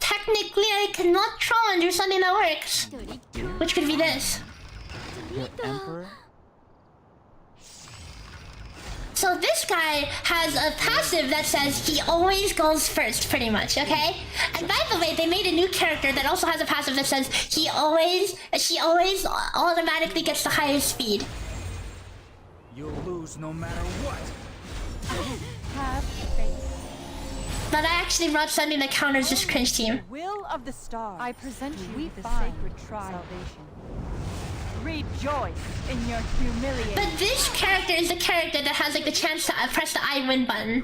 S1: Technically, I cannot troll and do something that works. Which could be this.
S3: The Emperor?
S1: So this guy has a passive that says he always goes first, pretty much, okay? And by the way, they made a new character that also has a passive that says she always automatically gets the highest speed.
S3: You'll lose no matter what.
S4: Have faith.
S1: But I actually brought something that counters this cringe team.
S4: Will of the stars. I present you
S2: We
S4: with the
S2: find
S4: sacred trial.
S2: salvation.
S4: Rejoice in your humiliation.
S1: But this character is the character that has like the chance to press the I win button.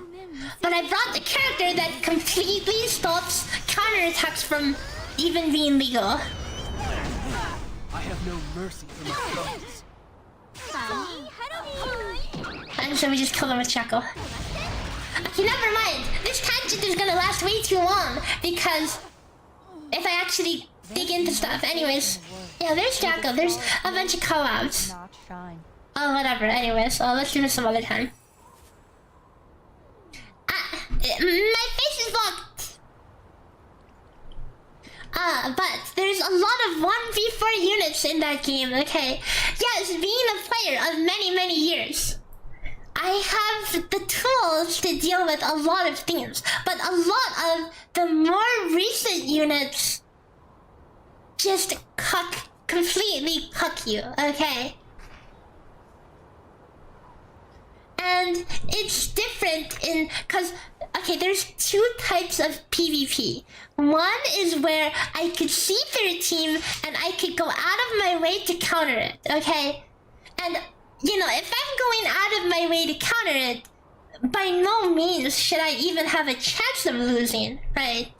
S1: But I brought the character that completely stops counterattacks from even being legal.
S3: I have no mercy for my foes.
S1: And so we just kill them with Shackle. Okay, never mind. This tangent is gonna last way too long because if I actually dig into stuff. Anyways, yeah, there's Jacko. There's a bunch of collabs.
S4: Not shine.
S1: Oh, whatever. Anyways, let's do this some other time. My face is locked. But there's a lot of 1v4 units in that game, okay? Yes, being a player of many, many years, I have the tools to deal with a lot of things. But a lot of the more recent units just completely cuck you, okay? And it's different cause, okay, there's two types of PvP. One is where I could see their team and I could go out of my way to counter it, okay? And, you know, if I'm going out of my way to counter it, by no means should I even have a chance of losing, right?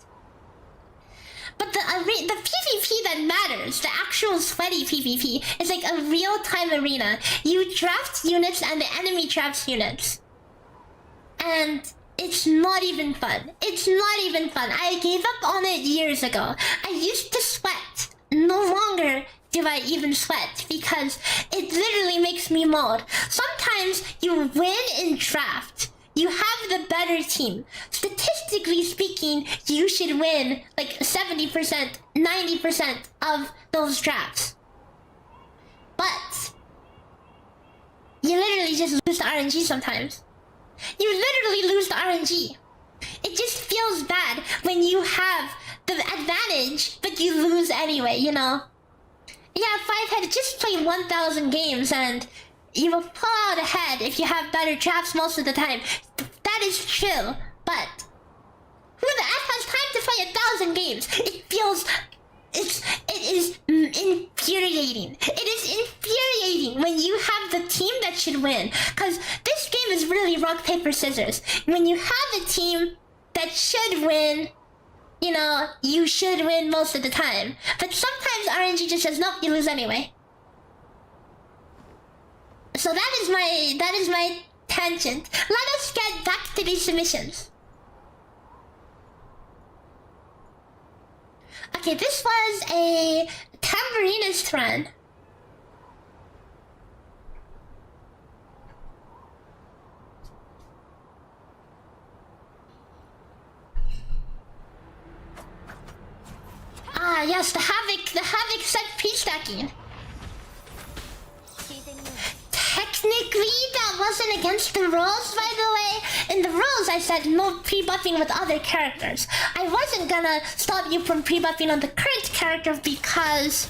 S1: But the PvP that matters, the actual sweaty PvP, is like a real-time arena. You draft units and the enemy drafts units. And it's not even fun. It's not even fun. I gave up on it years ago. I used to sweat. No longer do I even sweat because it literally makes me mold. Sometimes you win in draft. You have the better team. Statistically speaking, you should win like 70%, 90% of those drafts. But you literally just lose the RNG sometimes. You literally lose the RNG. It just feels bad when you have the advantage, but you lose anyway, you know? Yeah, 5 had just played 1,000 games and you will pull out ahead if you have better drafts most of the time. That is true, but who the F has time to play 1,000 games? It is infuriating. It is infuriating when you have the team that should win. Because this game is really rock, paper, scissors. When you have a team that should win, you know, you should win most of the time. But sometimes RNG just says, nope, you lose anyway. So that is my tangent. Let us get back to these submissions. Okay, this was a tambourinist run. Ah, yes, the Havoc set pre-stacking. Technically, that wasn't against the rules, by the way. In the rules, I said no pre-buffing with other characters. I wasn't gonna stop you from pre-buffing on the current character because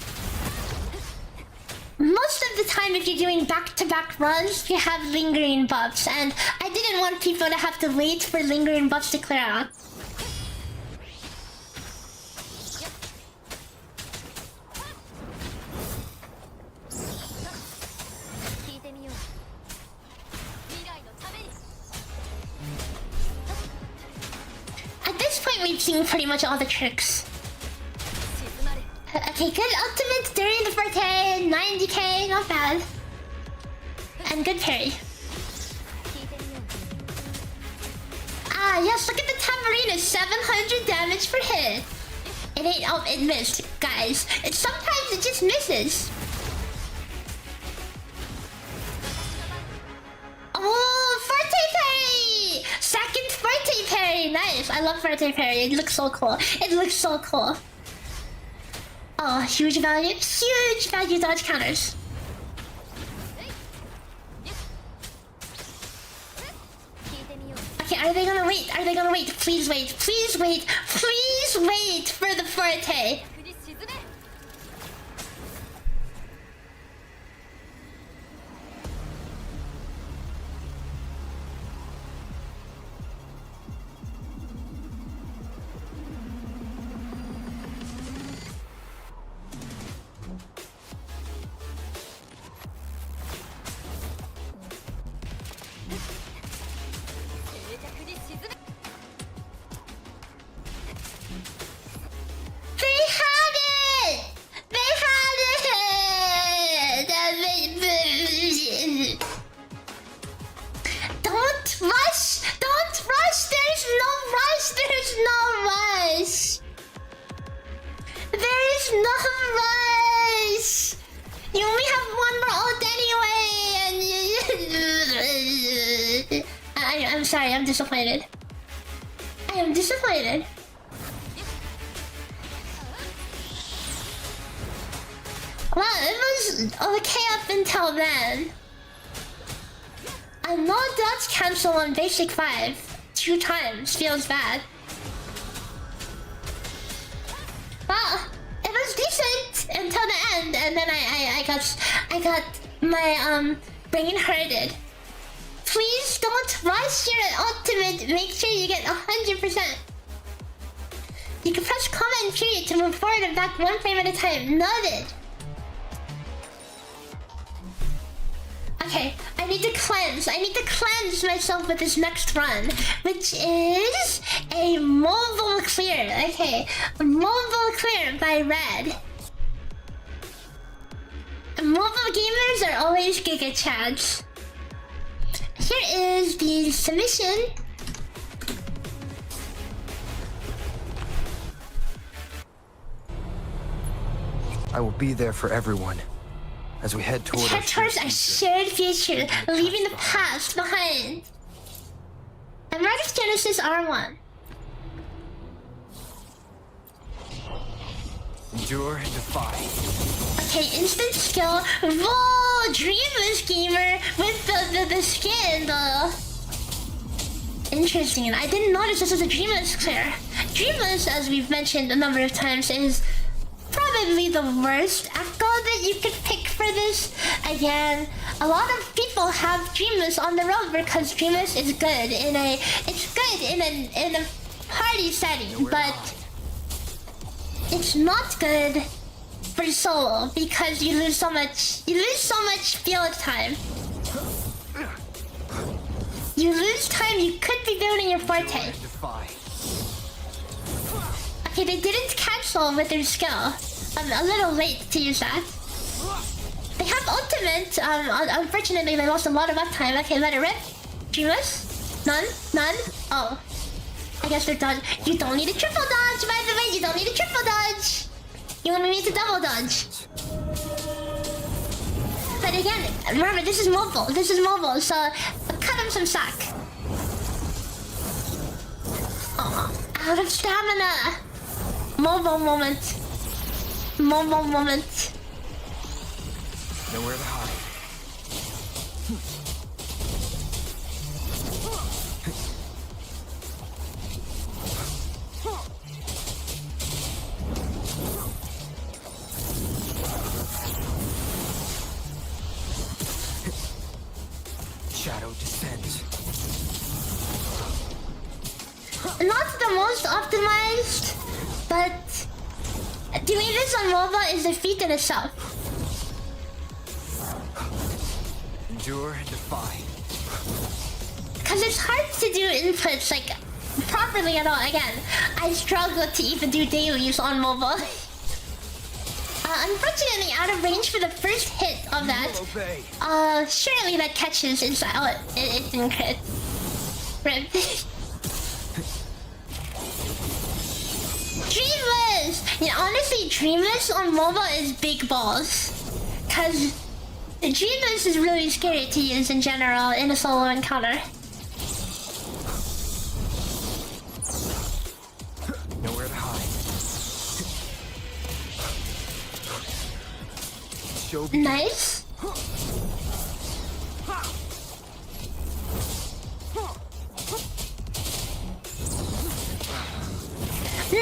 S1: most of the time, if you're doing back-to-back runs, you have lingering buffs, and I didn't want people to have to wait for lingering buffs to clear out. At this point, we've seen pretty much all the tricks. Okay, good ultimate during the forte, 90k, not bad. And good parry. Ah, yes, look at the tambourine, 700 damage per hit. It ain't, oh, it missed, guys. Sometimes it just misses. Oh, forte parry! Second forte parry, nice. I love forte parry, it looks so cool. It looks so cool. Oh, huge value dodge counters. Okay, are they gonna wait? Are they gonna wait? Please wait, please wait, please wait for the forte. I'm sorry, I'm disappointed. I am disappointed. Well, it was okay up until then. I know dodge cancel on basic 5 2 times feels bad. Well, it was decent until the end, and then I got my brain hurted. Please don't rush your ultimate. Make sure you get 100%. You can press command period to move forward and back 1 frame at a time. Noted. Okay, I need to cleanse. I need to cleanse myself with this next run, which is a mobile clear. Okay, a mobile clear by Red. Mobile gamers are always Giga Chads. Here is the submission.
S5: I will be there for everyone as we head toward our
S1: shared future, leaving the past behind. I'm right of Genesis R1.
S5: Endure and defy.
S1: Okay, instant skill. Whoa, Dreamless Gamer with the skin, Interesting. I didn't notice this was a Dreamless clear. Dreamless, as we've mentioned a number of times, is probably the worst echo that you could pick for this. Again, a lot of people have Dreamless on the road because Dreamless is good in a party setting, but it's not good for solo because you lose so much field time. You lose time you could be building your forte. Okay, they didn't cancel with their skill. I'm a little late to use that. They have ultimate. Unfortunately, they lost a lot of uptime. Okay, let it rip. Dreamless? None? None? Oh. I guess they're done. You don't need a triple dodge, by the way. You don't need a triple dodge. You want me to double dodge. But again, remember, this is mobile. This is mobile, so cut him some slack. Oh, out of stamina. Mobile moment. Mobile moment.
S5: Nowhere to hide. Shadow descends.
S1: Not the most optimized, but doing this on mobile is a feat in itself.
S5: Endure and defy.
S1: Because it's hard to do inputs like properly at all. Again, I struggle to even do dailies on mobile. Unfortunately, out of range for the first hit of that. Surely that catches inside. Oh, it didn't crit. Rip. Dreamless! Yeah, honestly, Dreamless on mobile is big balls. Cause Dreamless is really scary to use in general in a solo encounter.
S5: Nowhere to hide. Show begins.
S1: Nice. No!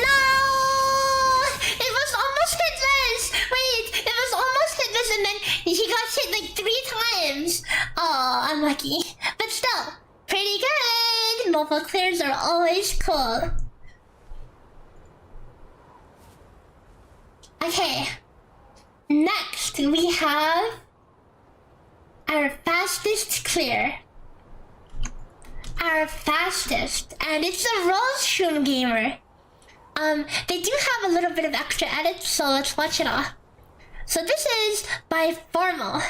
S1: It was almost hitless! Wait, it was almost hitless and then he got hit like 3 times. Oh, unlucky. But still, pretty good. Mobile clears are always cool. Okay. Next, we have our fastest clear. Our fastest. And it's a Rollstrom gamer. They do have a little bit of extra edits, so let's watch it all. So this is by Formal.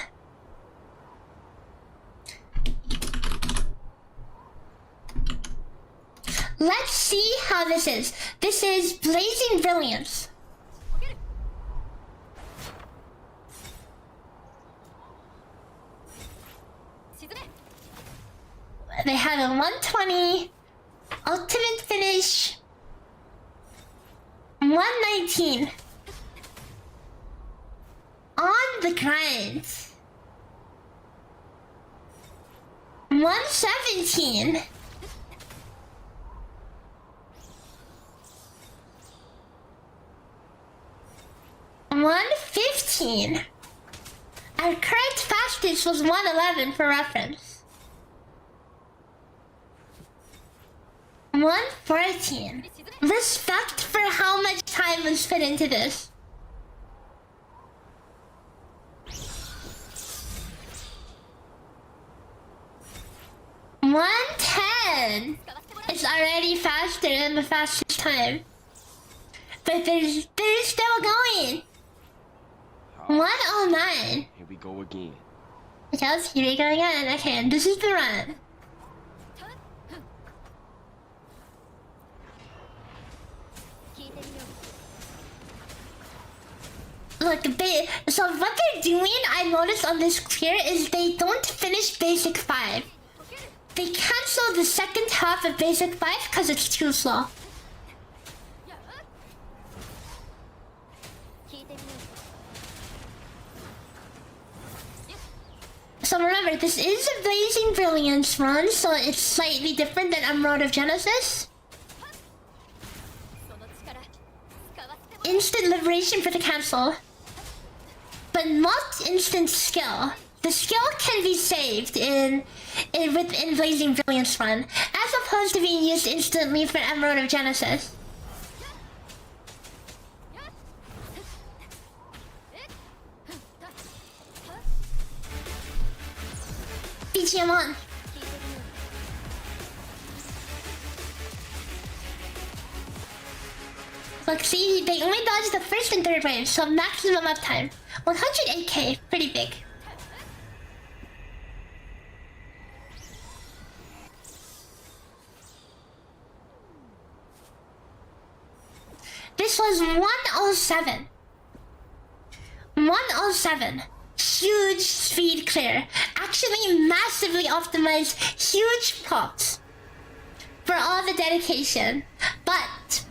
S1: Let's see how this is. This is Blazing Brilliance. They have a 120 ultimate finish. 119 on the grind. 117 115. Our current fastest was 111 for reference. 114. Respect for how much time was put into this. $110. It's already faster than the fastest time. But there's still going. 109.
S6: Here we go again.
S1: Yes, here we go again. Okay, and this is the run. Look, so what they're doing, I noticed on this clear, is they don't finish basic 5. They cancel the second half of basic 5 because it's too slow. So remember, this is a Blazing Brilliance run, so it's slightly different than Emerald of Genesis. Instant liberation for the cancel, but not instant skill. The skill can be saved in Blazing Brilliance run, as opposed to being used instantly for Emerald of Genesis. BGM on. Look, see, they only dodge the first and third wave, so maximum uptime. 108k, pretty big. This was 107. 107. Huge speed clear. Actually massively optimized, huge props for all the dedication. But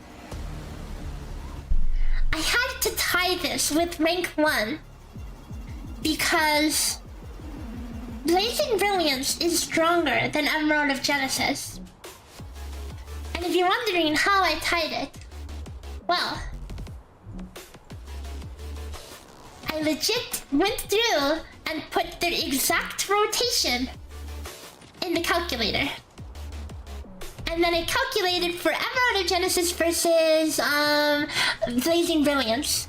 S1: I had to tie this with rank 1 because Blazing Brilliance is stronger than Emerald of Genesis. And if you're wondering how I tied it, well, I legit went through and put their exact rotation in the calculator. And then I calculated for Emerald of Genesis versus Blazing Brilliance.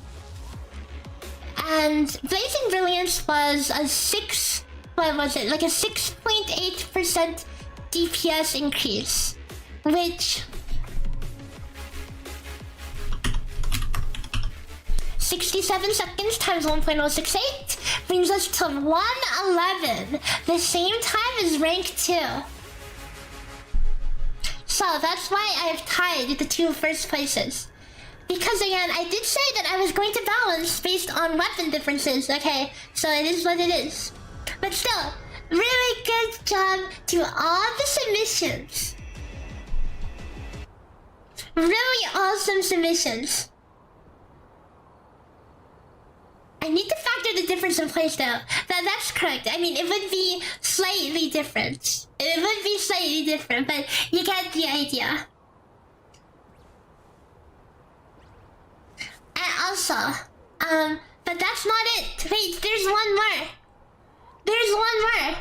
S1: And Blazing Brilliance was a 6.8% DPS increase, which 67 seconds times 1.068 brings us to 111, the same time as rank 2. So that's why I've tied the two first places. Because again, I did say that I was going to balance based on weapon differences, okay? So it is what it is. But still, really good job to all the submissions. Really awesome submissions. I need to factor the difference in place though. That's correct. I mean, it would be slightly different. It would be slightly different, but you get the idea. And also, but that's not it. Wait, there's one more. There's one more.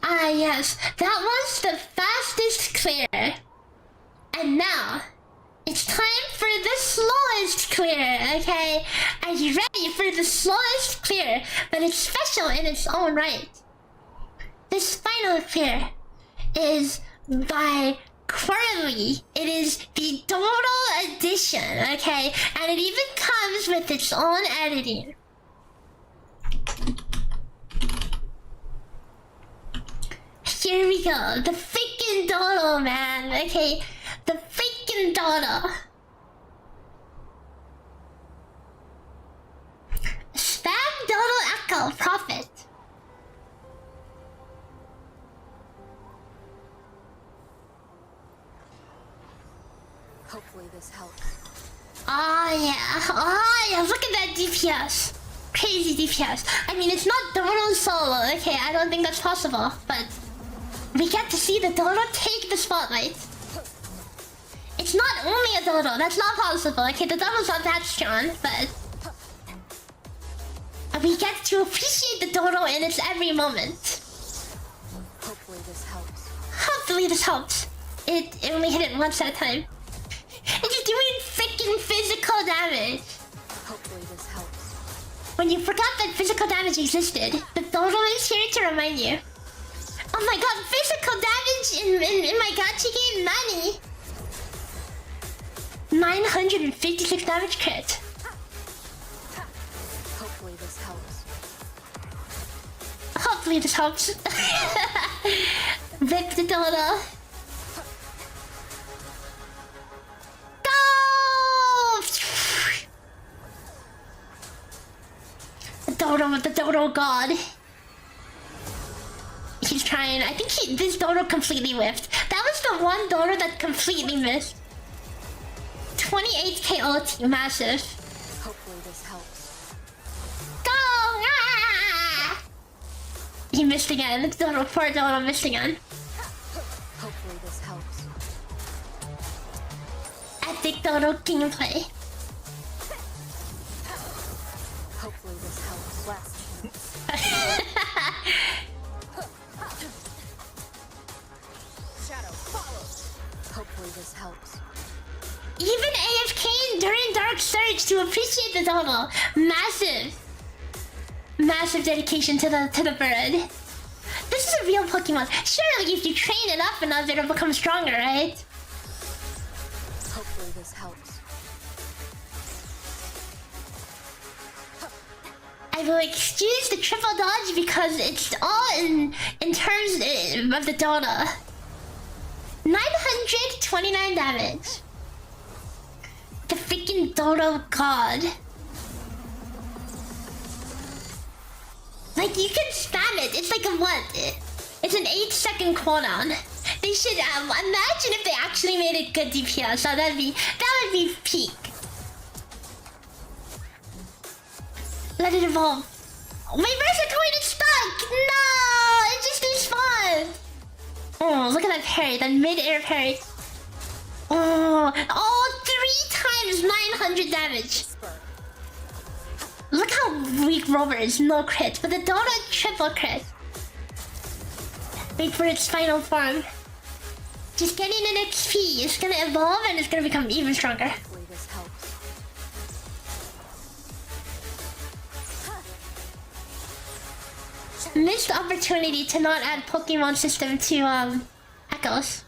S1: Ah, yes. That was the fastest clear. And now, it's time for the slowest clear, okay? Are you ready for the slowest clear? But it's special in its own right. This final clear is by Crowless. It is the total edition, okay? And it even comes with its own editing. Here we go. The freaking dodo, man. Okay. The freaking dodo. Spam dodo echo profit.
S2: Hopefully this helps.
S1: Oh yeah, look at that DPS. Crazy DPS. I mean, it's not dodo solo, okay, I don't think that's possible, but we get to see the dodo take the spotlight. It's not only a dodo, that's not possible, okay, the dodo's not that strong, but we get to appreciate the dodo in its every moment.
S2: Hopefully this helps.
S1: Hopefully this helps. It only hit it once at a time. It's doing freaking physical damage.
S2: Hopefully this helps.
S1: When you forgot that physical damage existed, the dodo is here to remind you. Oh my god, physical damage in my gacha game, Nani! 956 damage crit.
S2: Hopefully this helps.
S1: Hopefully this helps. Rip the dodo. The dodo god. He's trying. I think this dodo completely whiffed. That was the one dodo that completely missed. 28k ult, massive.
S2: this helps.
S1: Go! Ah! He missed again. The poor Dodo missed again.
S2: Hopefully this helps.
S1: Epic Dodo gameplay.
S2: Hopefully this helps. Last chance. Shadow follows. Hopefully this helps.
S1: Even AFK during Dark Surge to appreciate the Dodo. Massive dedication to the bird. This is a real Pokemon. Surely if you train it up enough, it'll become stronger, right?
S2: Hopefully this helps.
S1: I will excuse the triple dodge because it's all in terms of the Dodo. 929 damage. The freaking Dodo god. Like, you can spam it. It's like a what? It's an 8-second cooldown. They should imagine if they actually made it good DPS. So that would be peak. Let it evolve. My Versacoin is stuck! No! It just despawned! Oh, look at that parry, that mid-air parry. Oh, 3 times 900 damage. Look how weak Rover is, no crit, but the Dodo triple crit. Wait for its final form. Just getting an XP, it's gonna evolve and it's gonna become even stronger.
S2: Hopefully this helps.
S1: Missed opportunity to not add Pokemon system to Echoes.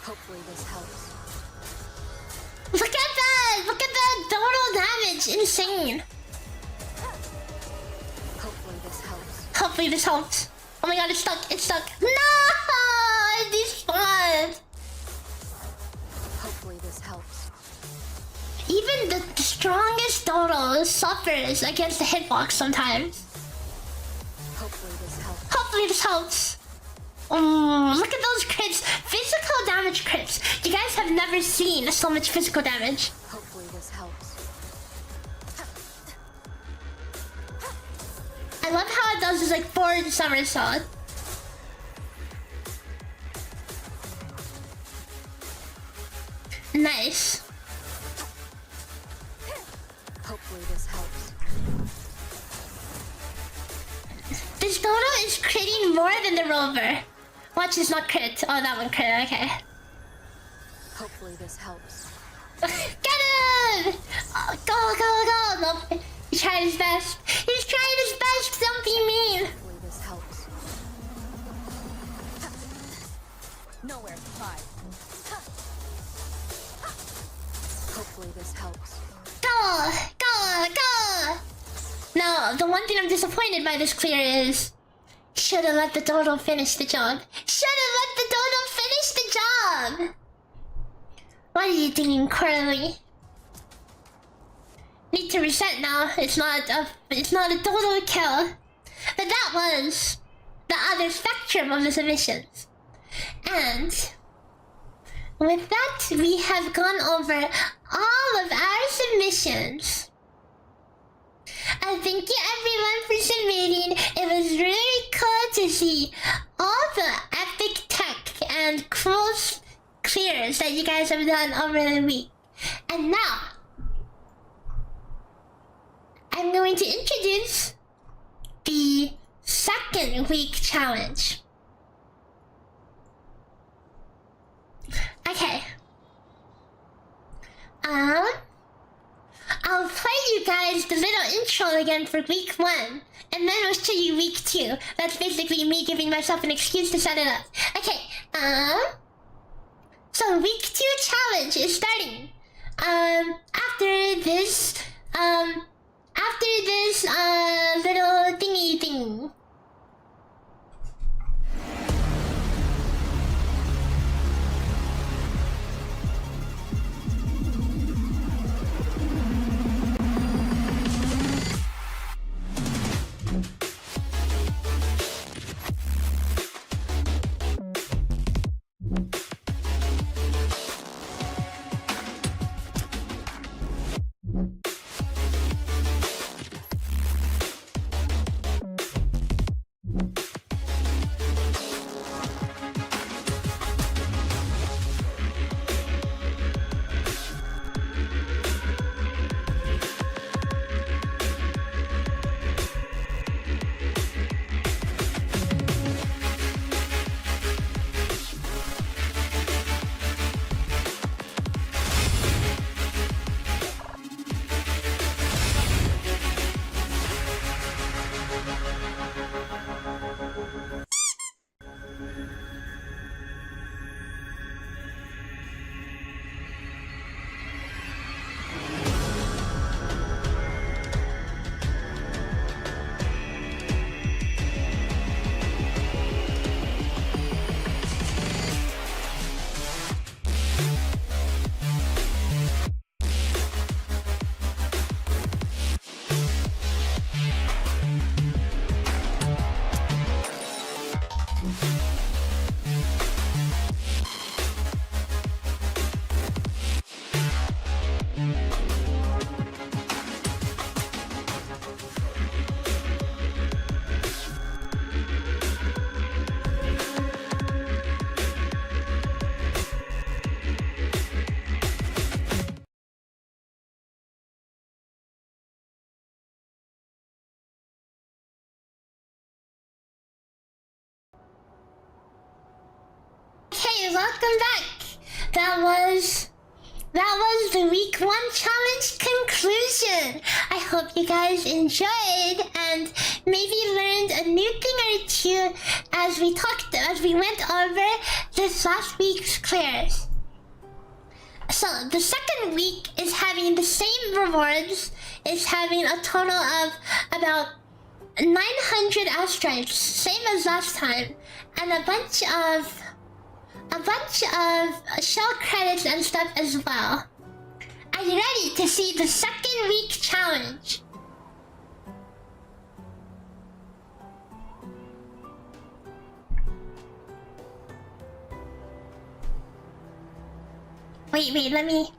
S2: Hopefully this helps.
S1: Look at that! Look at that Dodo damage! Insane!
S2: Hopefully this helps.
S1: Hopefully this helps. Oh my god, it's stuck! It's stuck! No! It despawned!
S2: Hopefully this helps.
S1: Even the strongest Dodo suffers against the hitbox sometimes.
S2: Hopefully this helps.
S1: Hopefully this helps. Oh, look at those crits. Physical damage crits. You guys have never seen so much physical damage.
S2: Hopefully this helps.
S1: I love how it does this like forward somersault. Nice.
S2: Hopefully this helps.
S1: This Dodo is critting more than the Rover. Watch this not crit. Oh, that one crit. Okay.
S2: Hopefully this helps.
S1: Get him! Oh, go, go, go! No, he tried his best. He's trying his best. Don't be mean.
S2: Hopefully this helps. Nowhere to hide. Hopefully this helps.
S1: Go, go, go! No, the one thing I'm disappointed by this clear is should have let the Dodo finish the job. Should have let the Dodo finish the job. What are you doing, Curly? Need to reset now. It's not a Dodo kill. But that was the other spectrum of the submissions. And with that, we have gone over all of our submissions. Thank you everyone for submitting. It was really cool to see all the epic tech and close clears that you guys have done over the week. And now, I'm going to introduce the second week challenge. Okay. I'll play you guys the little intro again for week 1, and then I'll show you week 2. That's basically me giving myself an excuse to set it up. Okay, so week 2 challenge is starting. After this little thingy thing. welcome back. That was the week 1 challenge conclusion. I hope you guys enjoyed and maybe learned a new thing or two as we went over this last week's clears. So the second week is having the same rewards. It's having a total of about 900 airstripes, same as last time, and a bunch of shell credits and stuff as well. Are you ready to see the second week challenge? Wait, let me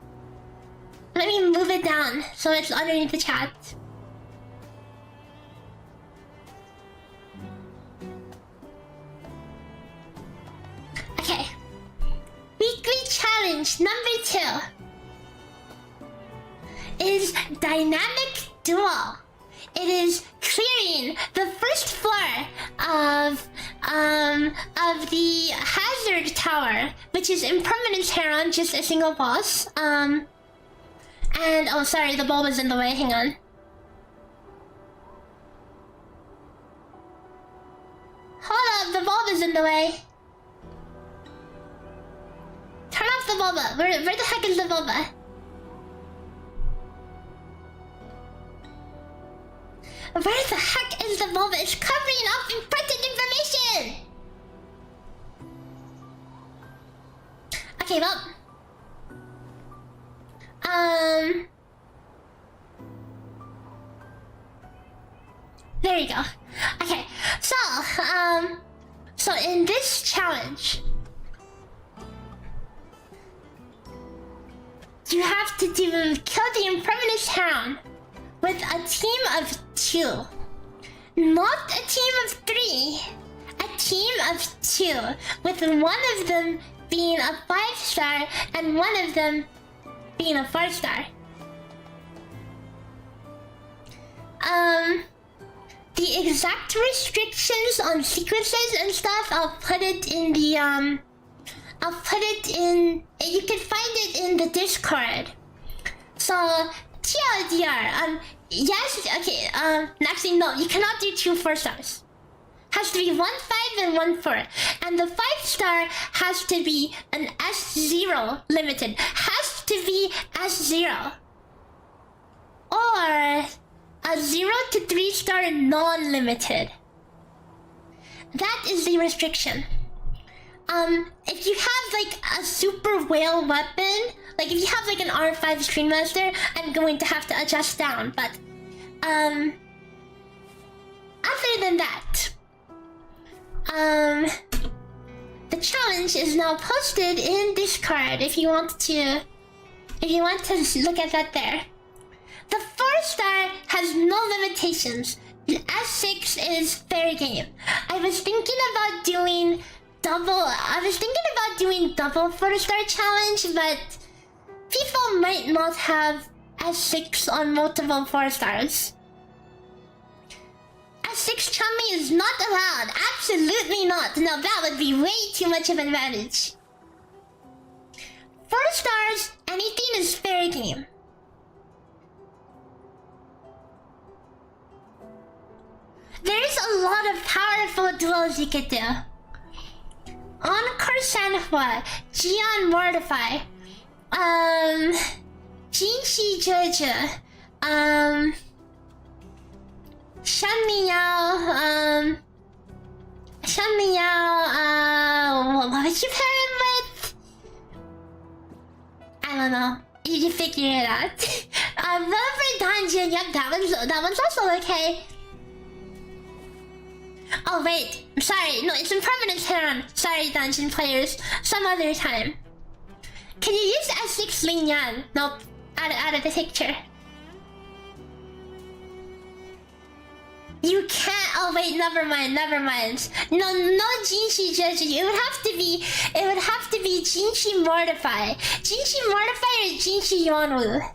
S1: move it down so it's underneath the chat. Okay. Weekly challenge number 2 is dynamic duel. It is clearing the first floor of the hazard tower, which is impermanence Heron, just a single boss. And oh sorry, the ball was in the way, hang on. Hold up, the bulb is in the way. Turn off the bulba. Where the heck is the bulba? Where the heck is the bulba? It's covering up important information! Okay, well. There you go. Okay, so in this challenge, you have to kill the impermanence Heron with a team of 2. Not a team of 3. A team of 2. With one of them being a 5-star and one of them being a 4-star. The exact restrictions on sequences and stuff, I'll put it in, you can find it in the Discord. So, TLDR, yes, okay, actually no, you cannot do 2 4-stars. Has to be 1 5 and 1 4. And the 5-star has to be an S0 limited. Has to be S0. Or a 0 to 3-star non-limited. That is the restriction. If you have like a super whale weapon, like if you have like an R5 Screen Master, I'm going to have to adjust down, but other than that, the challenge is now posted in Discord if you want to look at that there. The 4-star has no limitations. The S6 is fair game. I was thinking about doing double 4-star challenge, but people might not have S6 on multiple 4-stars. S6 chummy is not allowed. Absolutely not. No, that would be way too much of an advantage. 4 stars, anything is fair game. There's a lot of powerful duels you could do. Encore Sanhua, Jian Mortify, Jinshi Jojo, Shan Miao, what would you pair him with? I don't know. You figure it out. Lover Dungeon, yep, that one's also okay. Oh wait, I'm sorry. No, it's Impermanence Heron. Sorry, dungeon players. Some other time. Can you use S6 Lin Yan? Nope. Out of the picture. You can't. Oh wait, never mind. No Jinshi Jojo. It would have to be Jinshi Mortify. Jinshi Mortify or Jinshi Yonwu.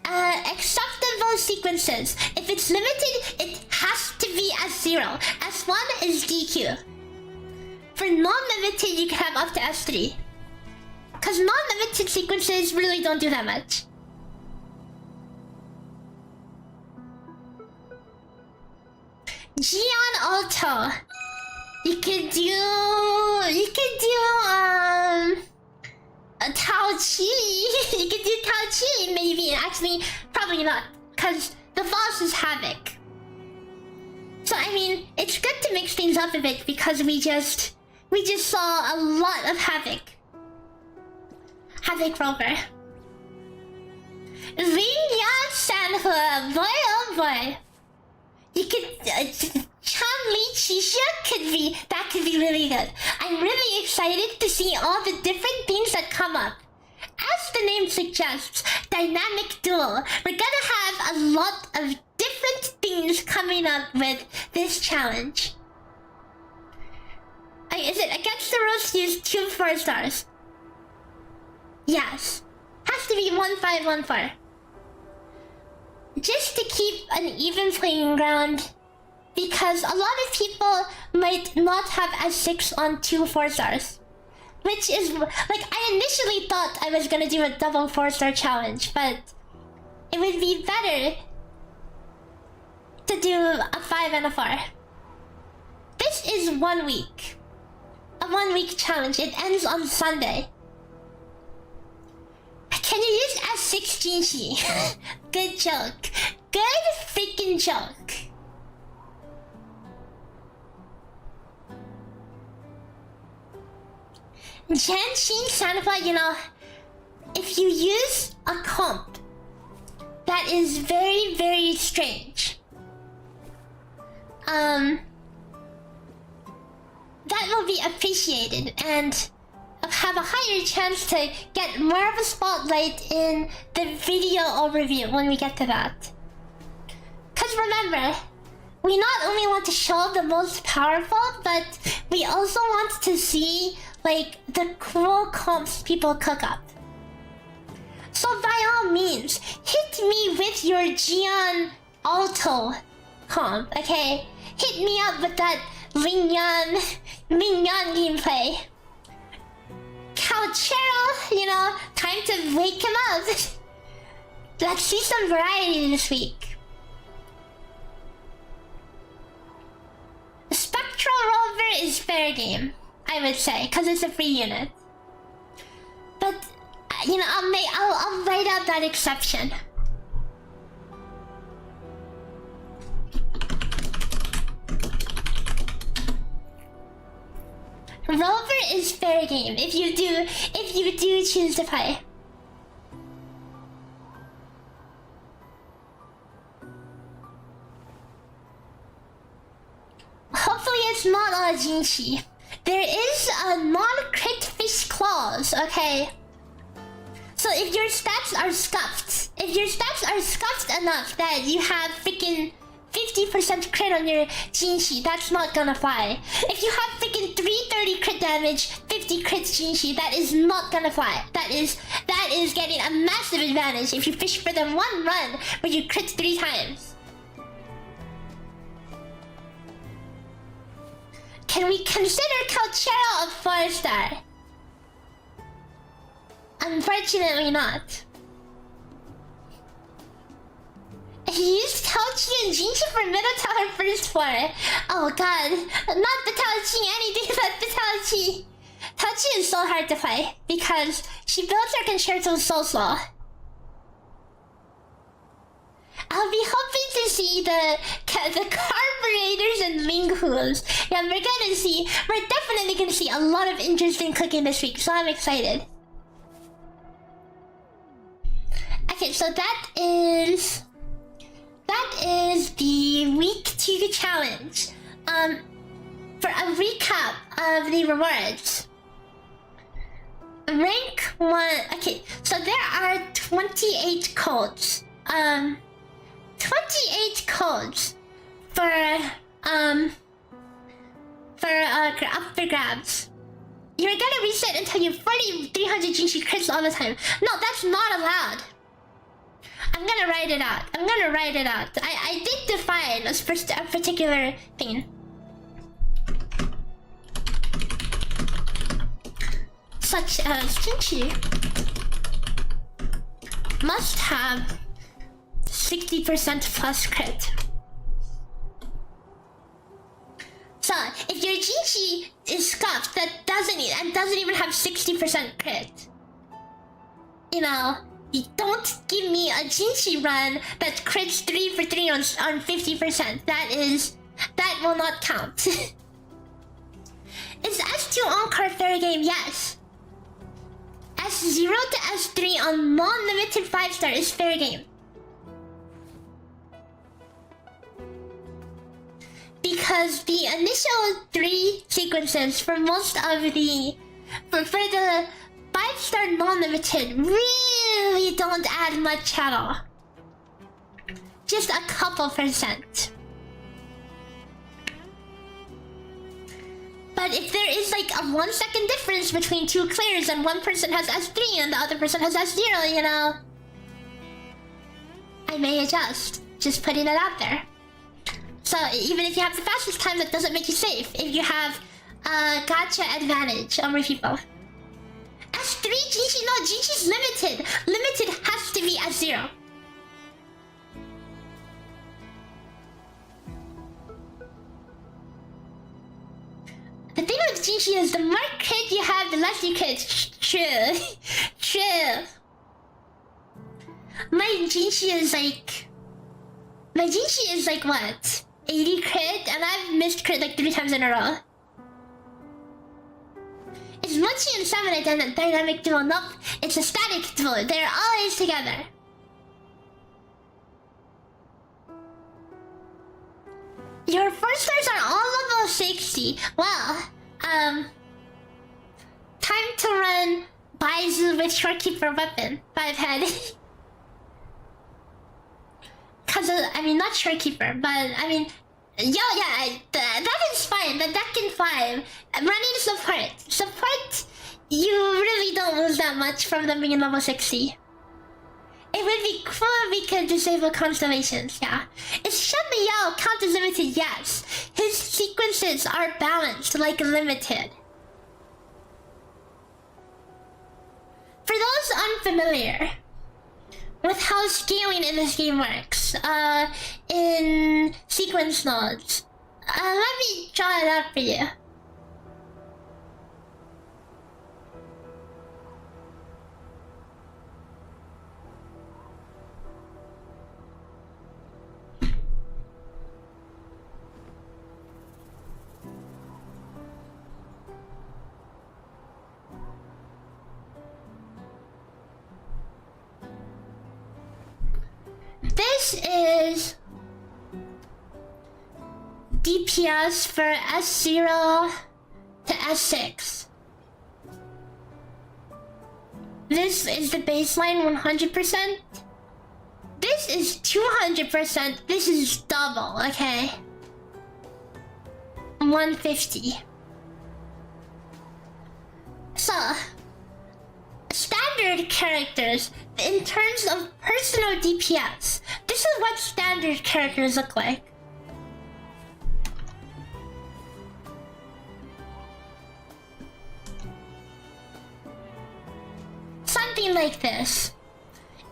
S1: Acceptable sequences. If it's limited, it has to be S0. S1 is DQ. for non-limited, you can have up to S3. Because non-limited sequences really don't do that much. Gion Alto. You could do a Tao Chi. You could do Tao Chi maybe. Actually, probably not, because the boss is Havoc. So I mean, it's good to mix things up a bit because we just saw a lot of Havoc. Havoc Rover. Vinya Sanhua, boy oh boy. You could Chanli Chisha could be really good. I'm really excited to see all the different things that come up. As the name suggests, dynamic duel. We're gonna have a lot of different things coming up with this challenge. Is it against the rules? Use 2 4 stars. Yes, has to be 1514. Just to keep an even playing ground, because a lot of people might not have S6 on 2 4 stars. Which is, like, I initially thought I was gonna do a double 4-star challenge, but it would be better to do a 5 and a 4. This is 1 week. A 1-week challenge. It ends on Sunday. Can you use S6 Jinshi? Good joke. Good freaking joke. Genshin Sanfa, you know, if you use a comp that is very, very strange, that will be appreciated and have a higher chance to get more of a spotlight in the video overview when we get to that. Because remember, we not only want to show the most powerful, but we also want to see, like, the cool comps people cook up. So by all means, hit me with your Gion Alto comp, okay? Hit me up with that Mignon gameplay. Calchero, you know, time to wake him up. Let's see some variety this week. Spectral Rover is fair game, I would say, because it's a free unit. But, you know, I'll write out that exception. Rover is fair game if you do choose to play. Hopefully it's not a Jinshi. There is a non-crit fish clause, okay? So if your stats are scuffed enough that you have freaking 50% crit on your Jinshi, that's not gonna fly. If you have freaking 330 crit damage, 50 crit Jinshi, that is not gonna fly. That is getting a massive advantage if you fish for them one run where you crit 3 times. Can we consider Calchero a 4-star? Unfortunately not. He used Tauchi and Jinshi for middle tower first floor. Oh god, not the Tauchi, anything but the Tauchi. Tauchi is so hard to play because she builds her concerto so slow. I'll be hoping to see the carburetors and Linghus. Yeah, we're definitely gonna see a lot of interesting cooking this week, so I'm excited. Okay, so that is the week 2 challenge. For a recap of the rewards. Rank 1. Okay, so there are 28 codes. 28 codes for up for grabs. You're gonna reset until you 300 Jinshi crits all the time. No, that's not allowed. I'm gonna write it out. I did define a particular thing. such as Jinchi, must have 60% plus crit. So if your Jinchi is scuffed that doesn't even have 60% crit, you know, you don't give me a Jinchi run that crits 3 for 3 on 50%. That will not count. Is S2 on-card fair game? Yes. S0 to S3 on non-limited 5-star is fair game. Because the initial 3 sequences for most of the... For the 5-star non-limited really don't add much at all. Just a couple %. But if there is like a 1 second difference between 2 clears and one person has S3 and the other person has S0, you know, I may adjust. Just putting it out there. So even if you have the fastest time, that doesn't make you safe. If you have a gotcha advantage over people. S3 Jinchi, no, Jinchi's limited. Limited has to be S0. The thing with Jinchi is the more crit you have, the less you crit. True. True. My Jinchi is like what? 80 crit? And I've missed crit like 3 times in a row. It's Munchie and Salmon dynamic duo. Nope, it's a static duo. They're always together. Your 4-stars are all level 60. Well, time to run Baizu with Shorekeeper weapon. 5 head. Cause I mean, not Shorekeeper, but I mean, that is fine. The deck in 5. Running support. Support, you really don't lose that much from them being level 60. It would be cool if we could disable constellations, yeah. Is Shen Liao count as limited? Yes. His sequences are balanced like limited. For those unfamiliar with how scaling in this game works, in sequence nodes, let me draw it up for you. This is DPS for S0 to S6. This is the baseline 100%. This is 200%. This is double, okay? 150. So, standard characters, in terms of personal DPS, this is what standard characters look like. Something like this.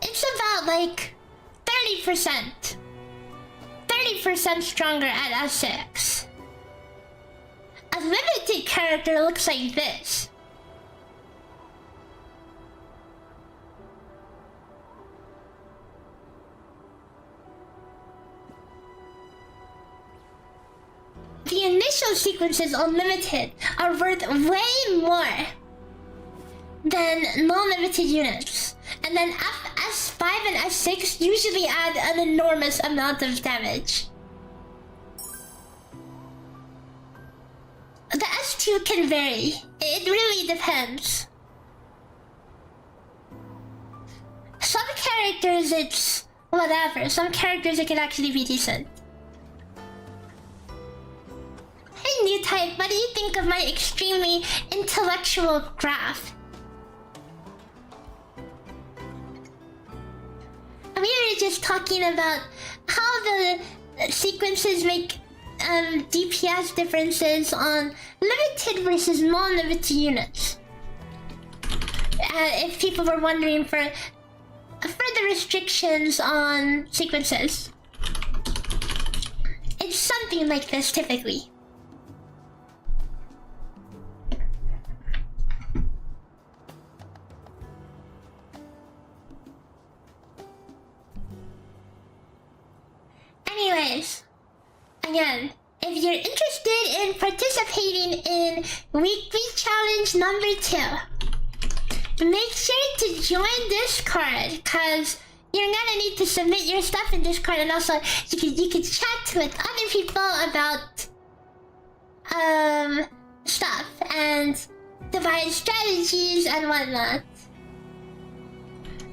S1: It's about like 30%. 30% stronger at S6. A limited character looks like this. The initial sequences on limited are worth way more than non-limited units. And then S5 and S6 usually add an enormous amount of damage. The S2 can vary. It really depends. Some characters it's whatever. Some characters it can actually be decent. Hey new type, what do you think of my extremely intellectual graph? We were just talking about how the sequences make DPS differences on limited versus non-limited units. if people were wondering for further restrictions on sequences. It's something like this typically. Anyways, again, if you're interested in participating in weekly challenge number 2, make sure to join Discord, cause you're gonna need to submit your stuff in Discord, and also you can chat with other people about stuff and devise strategies and whatnot.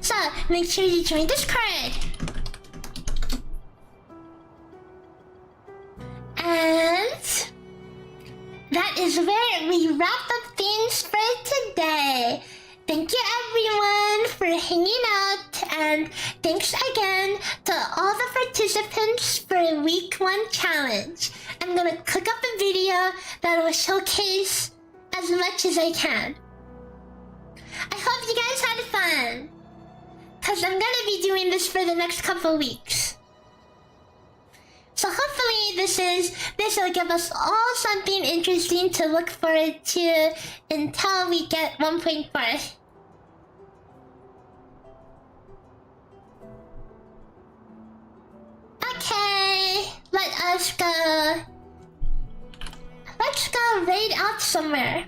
S1: So make sure you join Discord. And that is where we wrap up things for today. Thank you everyone for hanging out, and thanks again to all the participants for week 1 challenge. I'm gonna cook up a video that will showcase as much as I can. I hope you guys had fun, cause I'm gonna be doing this for the next couple weeks. So hopefully this will give us all something interesting to look forward to until we get 1.4. Okay, let's go raid out somewhere.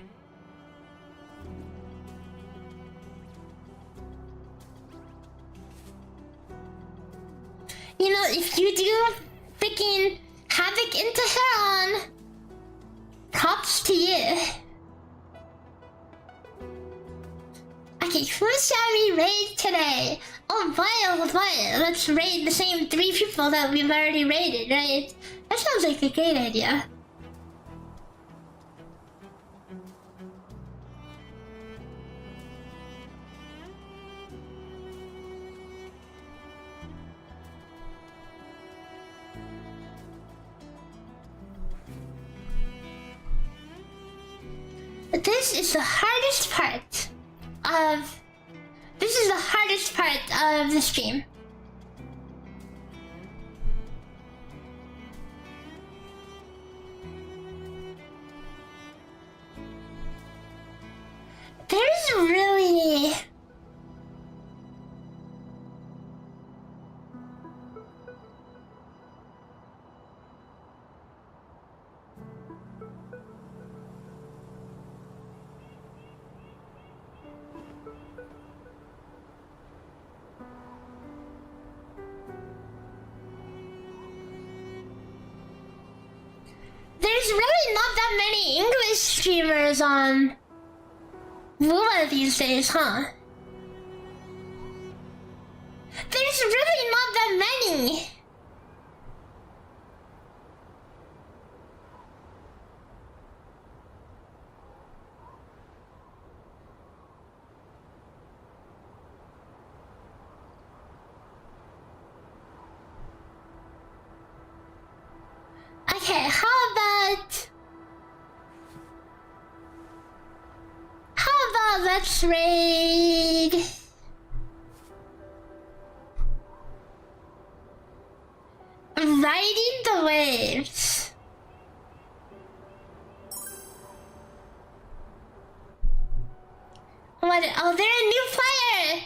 S1: You know, if you do freaking Havoc into Heron, props to you. Okay, who shall we raid today? Oh boy, let's raid the same 3 people that we've already raided, right? That sounds like a great idea. This is the hardest part of the stream. There's really not that many English streamers on Lua these days, huh? There's really not that many. Okay, how about let's raid Riding the Waves. What? Oh, they're a new player.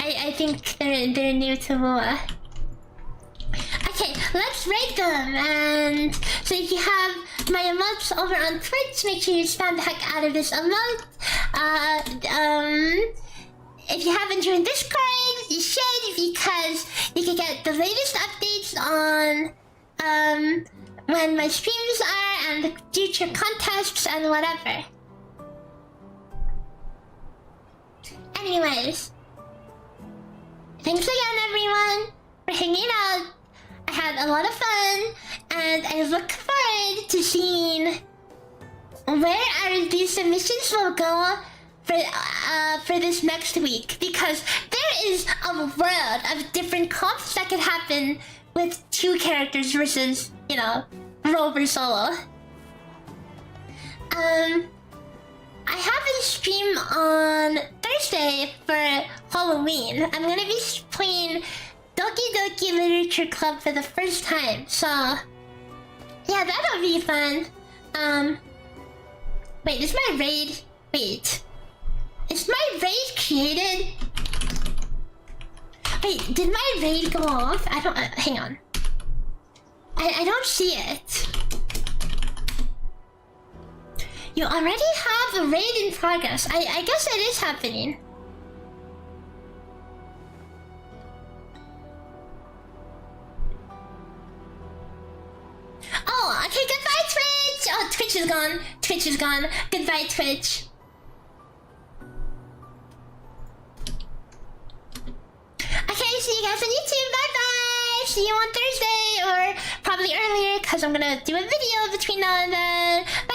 S1: I think they're new to Lua. Okay, let's rate them. And so if you have my emotes over on Twitch, make sure you spam the heck out of this emote. If you haven't joined Discord, you should, because you can get the latest updates on when my streams are and the future contests and whatever. Anyways, thanks again everyone for hanging out. I had a lot of fun, and I look forward to seeing where these submissions will go for this next week, because there is a world of different comps that could happen with 2 characters versus, you know, Rover solo. I have a stream on Thursday for Halloween. I'm gonna be playing Doki Doki Literature Club for the first time, so yeah, that'll be fun. Wait, is my raid? Wait, is my raid created? Wait, did my raid go off? I don't. Hang on. I don't see it. You already have a raid in progress. I guess it is happening. Oh, okay, goodbye Twitch! Oh, Twitch is gone. Twitch is gone. Goodbye Twitch. Okay, see you guys on YouTube. Bye-bye! See you on Thursday, or probably earlier, because I'm gonna do a video between now and then. Bye!